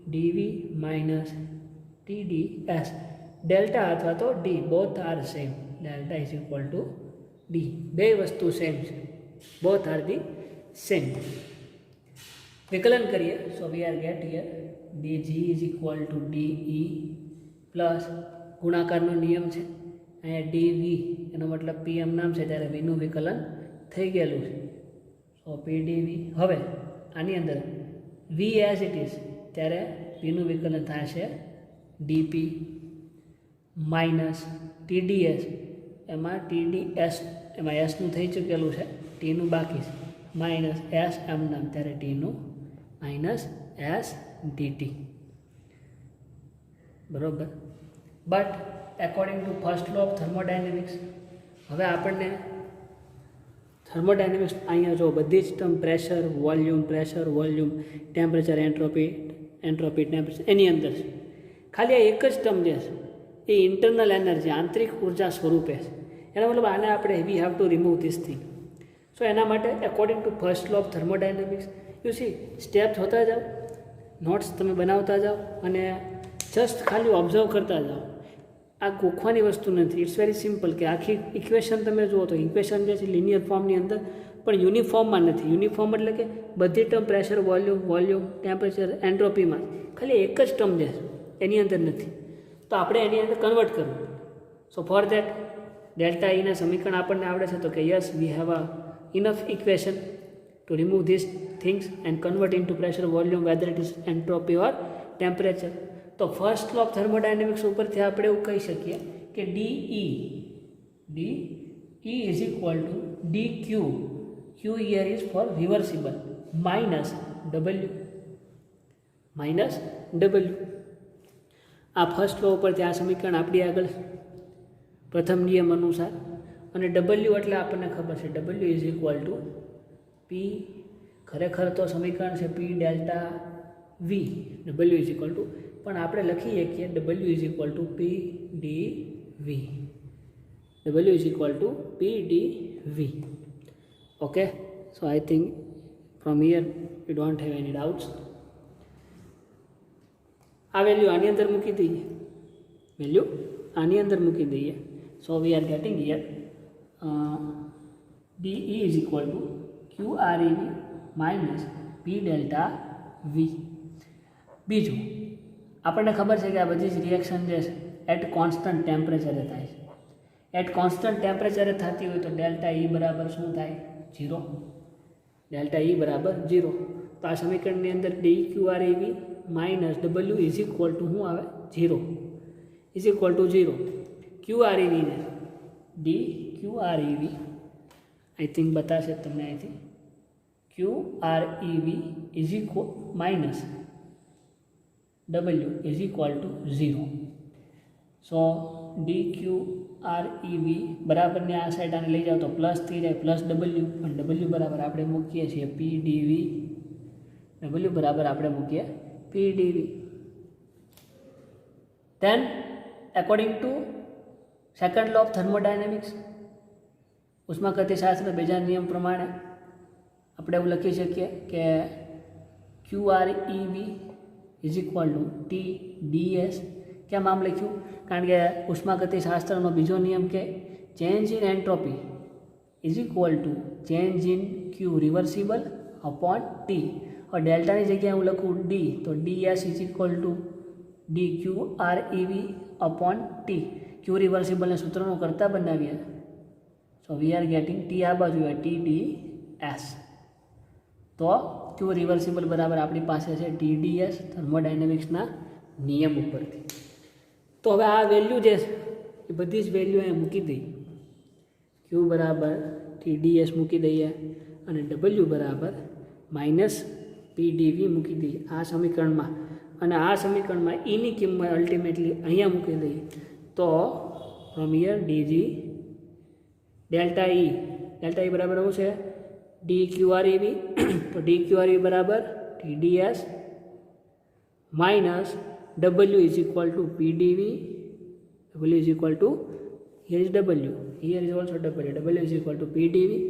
D V minus T D S. Delta અથવા તો D both are same. Delta is equal to D. બે વસ્તુ સેમ છે. Both are the same. વિકલન કરીએ so we are get here D G is equal to DE plus ગુણાકારનો નિયમ છે અહીંયા ડીવી એનો મતલબ પી એમ નામ છે ત્યારે વીનું વિકલન થઈ ગયેલું છે. સો પી ડીવી. હવે આની અંદર વી એઝ ઇટ ઇઝ ત્યારે વીનું વિકલન થશે ડીપી માઇનસ ટીડીએસ. એમાં ટીડીએસ એમાં એસનું થઈ ચૂકેલું છે ટીનું બાકી છે માઇનસ એસ એમ નામ ત્યારે ટીનું માઇનસ એસ ડીટી. બરાબર. But according to first law of thermodynamics હવે આપણને થર્મોડાયનેમિક્સ અહીંયા જો બધી જ term pressure volume temperature entropy temperature એની અંદર છે. ખાલી આ એક જ ટર્મ જે છે એ ઇન્ટરનલ એનર્જી આંતરિક ઉર્જા સ્વરૂપે છે. એનો મતલબ આને આપણે we have to remove this thing. So એના માટે according to first law of thermodynamics you see step હોતા જાઓ, નોટ્સ તમે બનાવતા જાઓ અને જસ્ટ ખાલી ઓબ્ઝર્વ કરતા જાઓ. આ ગોખવાની વસ્તુ નથી. ઇટ્સ વેરી સિમ્પલ કે આખી ઇક્વેશન તમે જુઓ તો ઇક્વેશન જે છે લિનિયર ફોર્મની અંદર પણ યુનિફોર્મમાં નથી. યુનિફોર્મ એટલે કે બધી ટર્મ પ્રેશર વોલ્યુમ ટેમ્પરેચર એન્ટ્રોપીમાં ખાલી એક જ ટર્મ જે છે એની અંદર નથી. તો આપણે એની અંદર કન્વર્ટ કરવું. સો ફોર દેટ ડેલ્ટા ઈના સમીકરણ આપણને આવડે છે તો કે yes we have a enough equation to remove these things and convert into pressure volume whether it is entropy or temperature. તો ફર્સ્ટ લો ઓફ થર્મોડાયનેમિક્સ ઉપરથી આપણે એવું કહી શકીએ કે DE is equal to D Q here is four reversible minus W. આ first લો ઉપરથી આ સમીકરણ આપણી આગળ પ્રથમ નિયમ અનુસાર. અને ડબલ્યુ એટલે આપણને ખબર છે W is equal to P. ખરેખર તો સમીકરણ છે P delta V. W is equal to પણ આપણે લખીએ કે W is equal to P D V. W is equal to P D V. Okay. So I think from here you don't have any doubts. આ value આની અંદર મૂકી દઈએ. So we are getting here D E is equal to Q R E V minus P delta V. બીજું, આપણને ખબર છે કે આ બધી જ રિએક્શન જે છે એટ કોન્સ્ટન્ટ ટેમ્પરેચરે થાય છે. એટ કોન્સ્ટન્ટ ટેમ્પરેચરે થતી હોય તો ડેલ્ટા ઈ બરાબર શું થાય? 0. ડેલ્ટા ઈ બરાબર 0. તો આ સમીકરણની અંદર D Q R E V minus W is equal to શું આવે? 0 is equal to 0. Q R E વીને D Q R E V I think બતાવશે તમને અહીંથી. Q R E V is equal minus W is equal to 0. So D Q R E V બરાબરને આ side આને લઈ જાઓ તો પ્લસ થઈ જાય, પ્લસ ડબલ્યુ, પણ ડબલ્યુ બરાબર આપણે મૂકીએ છીએ પી ડી વી. ડબલ્યુ બરાબર આપણે મૂકીએ P D V. Then according to second law of thermodynamics, ઉષ્માગતિશાસ્ત્ર બીજા નિયમ પ્રમાણે આપણે એવું લખી શકીએ કે Q R E V is equal to T D S. કેમ આમ લખ્યું? કારણ કે ઉષ્માગતિશાસ્ત્રનો બીજો નિયમ કે change in entropy is equal to change in Q reversible upon T. હવે ડેલ્ટાની જગ્યાએ હું લખું ડી, તો D S is equal to D Q R E V upon T. ક્યુ રિવર્સિબલને સૂત્રનું કરતાં બનાવીએ so we are getting T આ બાજુ ટી ડી એસ. તો ક્યુ રિવર્સિબલ બરાબર આપણી પાસે છે ટી ડી એસ થર્મોડાયનેમિક્સના નિયમ ઉપરથી. તો હવે આ વેલ્યુ જે છે એ બધી જ વેલ્યુ અહીંયા મૂકી દઈએ. ક્યુ બરાબર ટી ડી એસ મૂકી દઈએ અને ડબલ્યુ બરાબર માઇનસ પી ડી વી મૂકી દઈએ આ સમીકરણમાં. અને આ સમીકરણમાં ઈની કિંમત અલ્ટિમેટલી અહીંયા મૂકી દઈએ તો from here D G delta E બરાબર શું છે? D Q R E V. તો ડી ક્યુ આર ઈ બરાબર T D S minus W is equal to P D V. W is equal to here is W, here is also W. W is equal to P D V.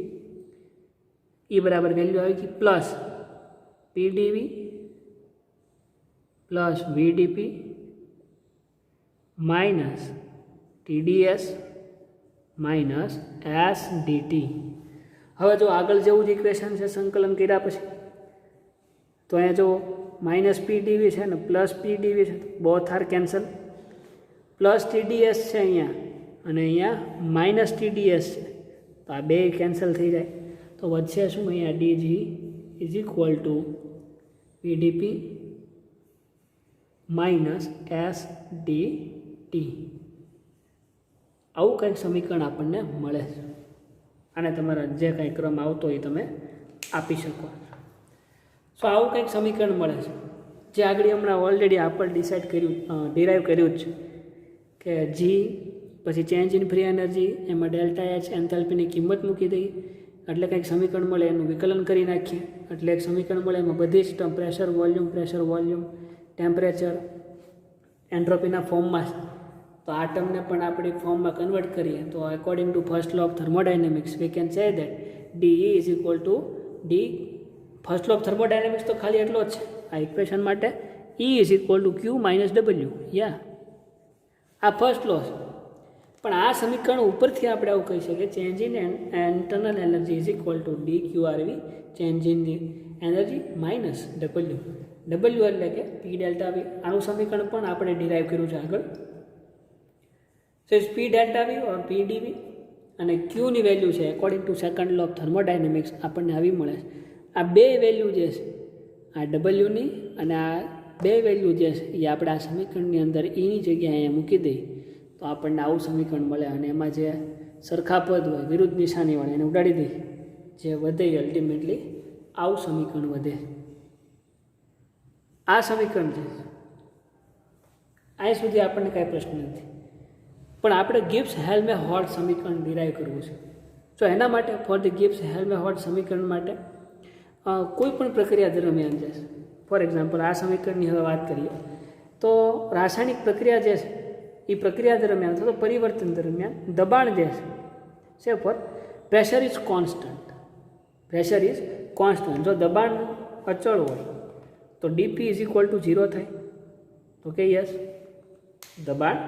E બરાબર value આવી ગઈ plus P D V plus V D P minus T D S minus S D T. હવે જો આગળ જેવું જ equation છે સંકલન કર્યા પછી તો અહીંયા જો માઇનસ પી ડી વી છે ને પ્લસ પી ડી વી છે, both R cancel. Plus T D S છે અહીંયા અને અહીંયા માઇનસ ટી ડી એસ છે, તો આ બે કેન્સલ થઈ જાય. તો વધશે શું? અહીંયા D G is equal to P D P minus S D T. આવું કંઈક સમીકરણ આપણને મળે છે. અને તમારા જે કંઈ ક્રમ આવતો હોય તમે આપી શકો. સો આવું કંઈક સમીકરણ મળે છે જે આગળ હમણાં ઓલરેડી આપણે ડિરાઈવ કર્યું જ છે કે જી પછી ચેન્જ ઇન ફ્રી એનર્જી એમાં ડેલ્ટા એચ એન્થાલ્પીની કિંમત મૂકી દઈએ એટલે કંઈક સમીકરણ મળે, એનું વિકલન કરી નાખીએ એટલે એક સમીકરણ મળે. એમાં બધી જ ટર્મ પ્રેશર વોલ્યુમ ટેમ્પરેચર એન્ટ્રોપીના ફોર્મમાં છે. તો આ ટર્મને પણ આપણે ફોર્મમાં કન્વર્ટ કરીએ તો according to first law of thermodynamics we can say that D E is equal to D. First law of thermodynamics તો ખાલી એટલો જ છે આ ઇક્વેશન માટે. E is equal to Q minus W. આ ફર્સ્ટ લો છે. પણ આ સમીકરણ ઉપરથી આપણે આવું કહી શકીએ change in internal energy is equal to D Q R V change in energy minus W એટલે કે પી ડેલ્ટા વી. આનું સમીકરણ પણ આપણે ડિરાઈવ કર્યું છે આગળ. So is P delta V or P D V અને ક્યુની વેલ્યુ છે according to second law of thermodynamics આપણને આવી મળે છે. આ બે વેલ્યુ જે છે આ ડબલ્યુની અને આ બે વેલ્યુ જે છે એ આપણે આ સમીકરણની અંદર ઈની જગ્યાએ અહીંયા મૂકી દઈએ તો આપણને આવું સમીકરણ મળે. અને એમાં જે સરખા પદ હોય વિરુદ્ધ નિશાનીવાળા એને ઉડાડી દઈએ, જે વધે અલ્ટિમેટલી આવું સમીકરણ વધે. આ સમીકરણ છે અહીં સુધી આપણને કાંઈ પ્રશ્ન નથી. પણ આપણે ગિબ્સ હેલ્મહોલ્ટ્ઝ સમીકરણ ડિરાઈવ કરવું છે. તો એના માટે ફોર ધ ગિબ્સ હેલ્મહોલ્ટ્ઝ સમીકરણ માટે કોઈ પણ પ્રક્રિયા દરમિયાન જે છે, ફોર એક્ઝામ્પલ આ સમીકરણની હવે વાત કરીએ તો રાસાયણિક પ્રક્રિયા જે છે એ પ્રક્રિયા દરમિયાન અથવા તો પરિવર્તન દરમિયાન દબાણ જે છે ફોર પ્રેશર ઇઝ કોન્સ્ટન્ટ. જો દબાણ અચળ હોય તો ડીપી ઇઝ ઇક્વલ ટુ 0 થાય. તો કે યસ, દબાણ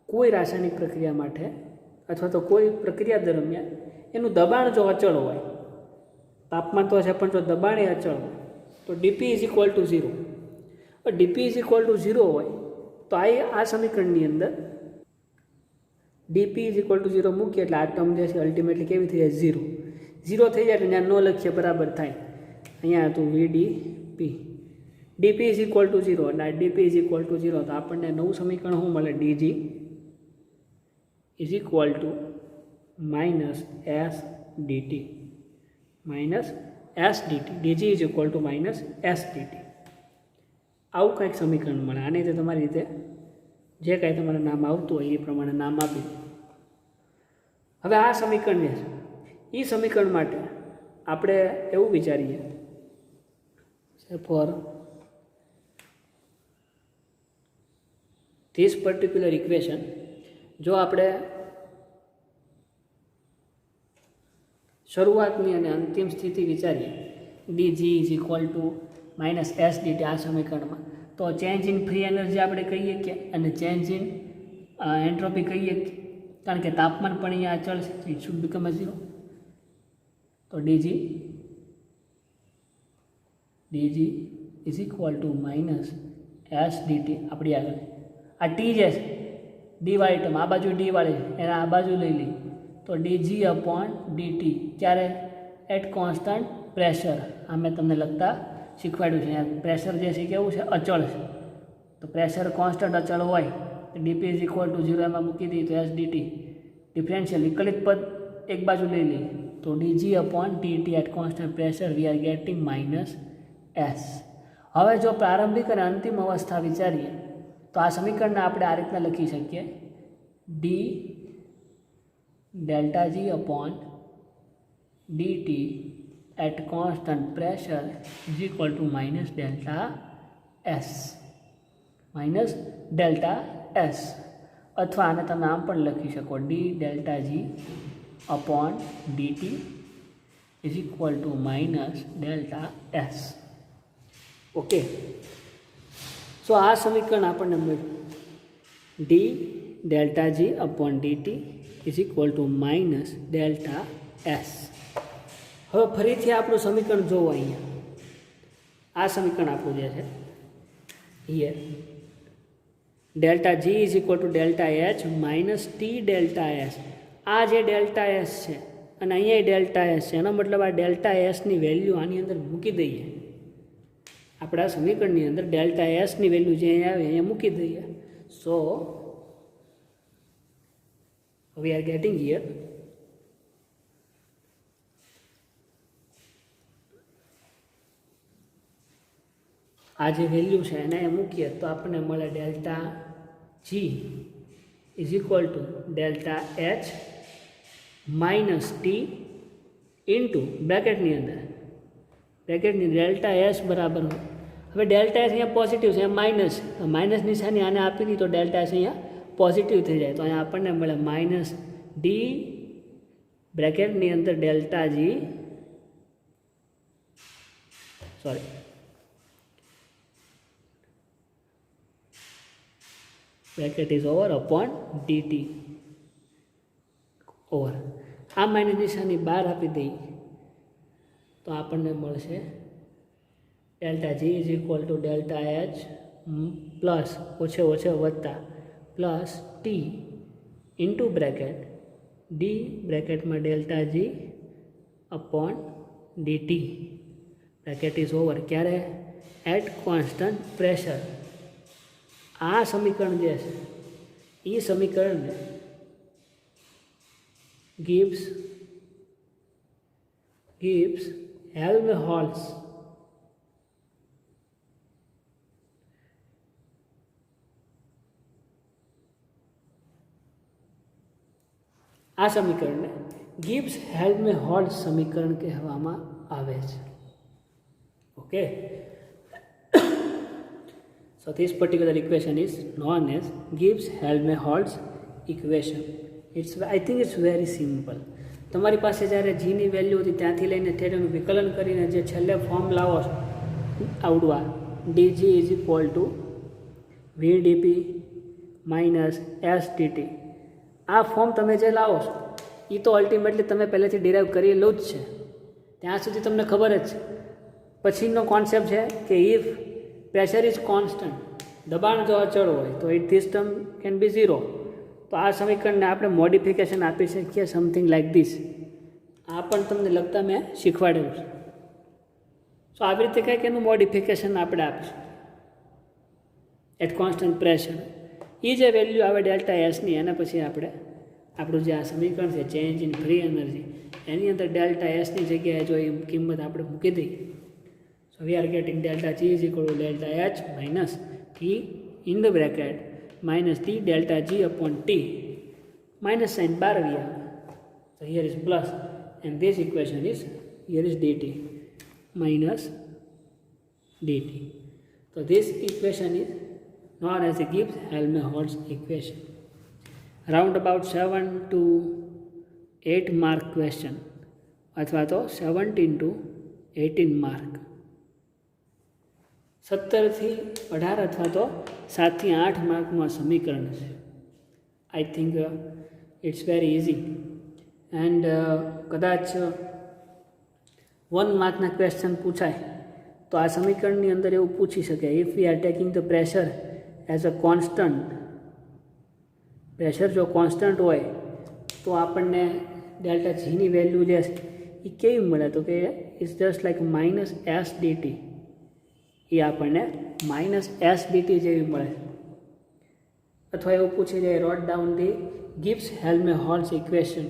કોઈ રાસાયણિક પ્રક્રિયા માટે अथवा तो कोई प्रक्रिया दरमियान एनु दबाण जो अचल होय, तापमान तो है पण जो दबाण अचल होय तो डीपी इज इक्वल टू 0। और डीपी इज इक्वल टू 0 होय तो आ समीकरणनी अंदर डीपी इज इक्वल टू 0 मूकीए एटले आ टर्म जे छे अल्टिमेटली केवी थई जाय 0 थई जाय एटले त्यां नो लखीए बराबर थाय। अहींया तो VDP DP is equal to 0 एटले डीपी इज इक्वल टू 0 तो आपणे नवुं समीकरण शुं मळे DG is equal to minus S dt minus S dt DG is equal to minus S dt આવું કંઈક સમીકરણ મળે। આને રીતે તમારી રીતે જે કાંઈ તમારે નામ આવતું હોય એ પ્રમાણે નામ આપી દો। હવે આ સમીકરણ છે એ સમીકરણ માટે આપણે એવું વિચારીએ ફોર ધીસ પર્ટિક્યુલર ઇક્વેશન જો આપણે શરૂઆતની અને અંતિમ સ્થિતિ વિચારીએ DG is equal two minus S dt आ समीकरण में तो चेंज इन फ्री एनर्जी આપણે કહીએ કે અને ચેન્જ ઇન એન્ટ્રોપી કહીએ કારણ કે તાપમાન પણ અહીંયા અચળ છે ઇટ શુડ બીકમ 0 તો dg is equal to minus S dt આપણી આગળ આ ટી જે છે ડી વાળી ટર્મ આ બાજુ ડી વાળી એને આ બાજુ લઈ લઈ તો dg अपॉन dt ક્યારે એટ કોન્સ્ટન્ટ પ્રેશર આ મેં તમને લખતા શીખવાડ્યું છે। પ્રેશર જે છે કેવું છે અચળ છે તો પ્રેશર કોન્સ્ટન્ટ અચળ હોય તો ડીપી ઇઝ ઇક્વલ ટુ 0 એમાં મૂકી દઈએ તો એસ ડીટી ડિફરન્શિયલ વિકલિત પદ એક બાજુ લઈ લઈએ તો DG upon DT at constant pressure we are getting minus S. હવે જો પ્રારંભિક અને અંતિમ અવસ્થા વિચારીએ તો આ સમીકરણને આપણે આ રીતના લખી શકીએ D delta G upon DT at constant pressure is equal to minus delta S अथवा आने तमे आम पण लखी शको d delta g upon dt is equal to minus delta S। Okay so आ समीकरण आपने मळ्युं d delta g upon dt is equal to minus delta S। હવે ફરીથી આપણું સમીકરણ જોવો અહીંયા આ સમીકરણ આપણું જે છે here delta G is equal to delta H minus T delta S આ જે ડેલ્ટા એસ છે અને અહીંયા ડેલ્ટા એસ છે એનો મતલબ આ ડેલ્ટા એસની વેલ્યુ આની અંદર મૂકી દઈએ આપણા સમીકરણની અંદર ડેલ્ટા એસની વેલ્યુ જે અહીંયા આવે અહીંયા મૂકી દઈએ so we are getting here आ जो वेल्यू है एने मूकीए तो अपने मळे delta G is equal to delta H minus T into ब्रेकेटनी अंदर ब्रेकेटनी डेल्टा एस बराबर हो। हवे डेल्टा एस अहींया पॉजिटिव है माइनस माइनस निशानी आने आपी दी तो डेल्टा एस अहींया पॉजिटिव थई जाए तो अहींया आपणे मळे माइनस डी ब्रेकेटनी अंदर delta G sorry bracket is over upon dt over आ माइनस निशानी बार आपी दी तो आपने मळशे delta G is equal to delta H plus ओछे ओछे वत्ता plus T into bracket D bracket में delta G upon dt bracket is over क्यारे एट कॉन्स्टंट प्रेशर। आ समीकरण जे छे ई समीकरण ने गिब्स हेल्महोल्ट्ज आ समीकरण ने गिब्स हेल्महोल्ट्ज समीकरण कहेवामां आवे छे। Okay So this particular equation is known as Gibbs-Helmholtz equation. I think it's very simple. તમારી પાસે જ્યારે જીની વેલ્યુ હતી ત્યાંથી લઈને થેટાનું વિકલન કરીને જે છેલ્લે ફોર્મ લાવો આવડવા dg is equal to vdp minus S dt આ ફોર્મ તમે જે લાવો છો એ તો અલ્ટિમેટલી તમે પહેલેથી ડિરાઈવ કરેલું જ છે, ત્યાં સુધી તમને ખબર જ છે. પછીનો કોન્સેપ્ટ છે કે ઇફ પ્રેશર ઇઝ કોન્સ્ટન્ટ, દબાણ જો અચળ હોય તો it this term can be zero. તો આ સમીકરણને આપણે મોડિફિકેશન આપી શકીએ સમથિંગ લાઈક ધીસ. આ પણ તમને લગતા મેં શીખવાડેલું છે. સો આવી રીતે કંઈક એનું મોડિફિકેશન આપણે આપીશું એટ કોન્સ્ટન્ટ પ્રેશર. એ જે વેલ્યુ આવે ડેલ્ટા એસની એના પછી આપણે આપણું જે આ સમીકરણ છે ચેન્જ ઇન ફ્રી એનર્જી એની અંદર ડેલ્ટા એસની જગ્યાએ જો એ કિંમત આપણે મૂકી દઈએ. So we are getting delta G is equal to delta H minus T in the bracket minus d delta g upon t, minus sign bar we have. So here is plus and this equation is, here is dt minus dt. So this equation is known as the Gibbs-Helmholtz equation. Around about 7 to 8 mark question अथवा तो 17 to 18 mark, 17 થી 18 અથવા તો 7 થી 8 માર્કનું આ સમીકરણ છે. I think it's very easy and કદાચ 1 માર્કના ક્વેશ્ચન પૂછાય તો આ સમીકરણની અંદર એવું પૂછી શકે, if we are taking the pressure as a constant, pressure જો કોન્સ્ટન્ટ હોય તો આપણને ડેલ્ટા જીની વેલ્યુ જે છે એ કેવી મળે, તો કે it's just like minus S D T, એ આપણને માઇનસ એસ ડીટી જેવી મળે. અથવા એવું પૂછી જાય રોટ down the Gibbs-Helmholtz equation,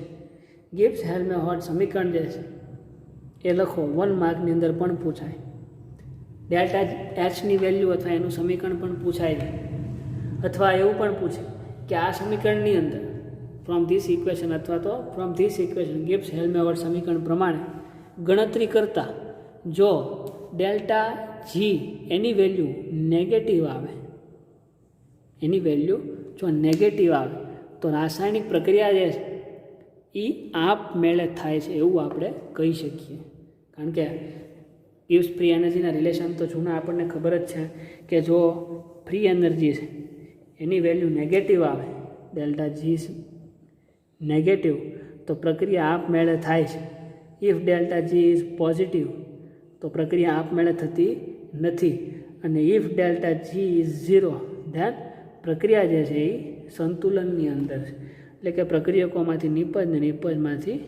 Gibbs-Helmholtz સમીકરણ જે છે એ લખો, 1 માર્કની અંદર પણ પૂછાય. ડેલ્ટા એચની વેલ્યુ અથવા એનું સમીકરણ પણ પૂછાય છે. અથવા એવું પણ પૂછે કે આ સમીકરણની અંદર ફ્રોમ ધીસ ઇક્વેશન અથવા તો ફ્રોમ ધીસ ઇક્વેશન Gibbs-Helmholtz સમીકરણ પ્રમાણે ગણતરી કરતાં જો ડેલ્ટા જી એની વેલ્યુ નેગેટિવ આવે, એની વેલ્યુ જો નેગેટિવ આવે તો રાસાયણિક પ્રક્રિયા જે છે એ આપમેળે થાય છે એવું આપણે કહી શકીએ. કારણ કે ગિવ્સ ફ્રી એનર્જીના રિલેશન તો જૂના આપણને ખબર જ છે કે જો ફ્રી એનર્જી છે એની વેલ્યુ નેગેટિવ આવે, ડેલ્ટા જી નેગેટિવ, તો પ્રક્રિયા આપમેળે થાય છે. If delta G is positive તો પ્રક્રિયા આપમેળે થતી નથી. અને if delta G is zero then પ્રક્રિયા જે છે એ સંતુલનની અંદર છે. એટલે કે પ્રક્રિયકોમાંથી નિપજ ને નિપજમાંથી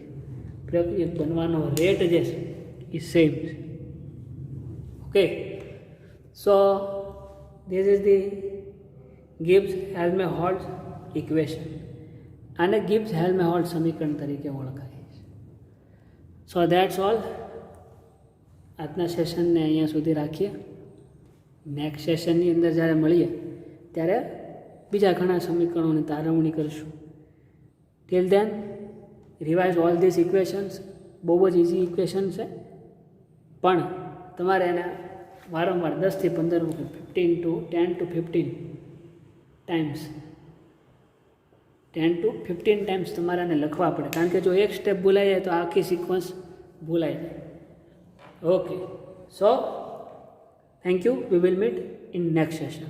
પ્રક્રિયક બનવાનો રેટ જે છે એ સેમ છે. Okay, so this is the Gibbs-Helmholtz equation. આને Gibbs-Helmholtz સમીકરણ તરીકે ઓળખાય છે. સો દેટ્સ ઓલ. આજના સેશનને અહીંયા સુધી રાખીએ. નેક્સ્ટ સેશનની અંદર જ્યારે મળીએ ત્યારે બીજા ઘણા સમીકરણોની તારવણી કરીશું. Till then revise all this equations. બહુ જ ઇઝી ઇક્વેશન છે, પણ તમારે એને વારંવાર 10 થી 15 વખત 10 to 15 ટાઈમ્સ 10 to 15 ટાઈમ્સ તમારે એને લખવા પડે. કારણ કે જો એક સ્ટેપ ભૂલાઈ જાય તો આખી સિક્વન્સ ભૂલાઈ જાય. Okay, so thank you. We will meet in next session.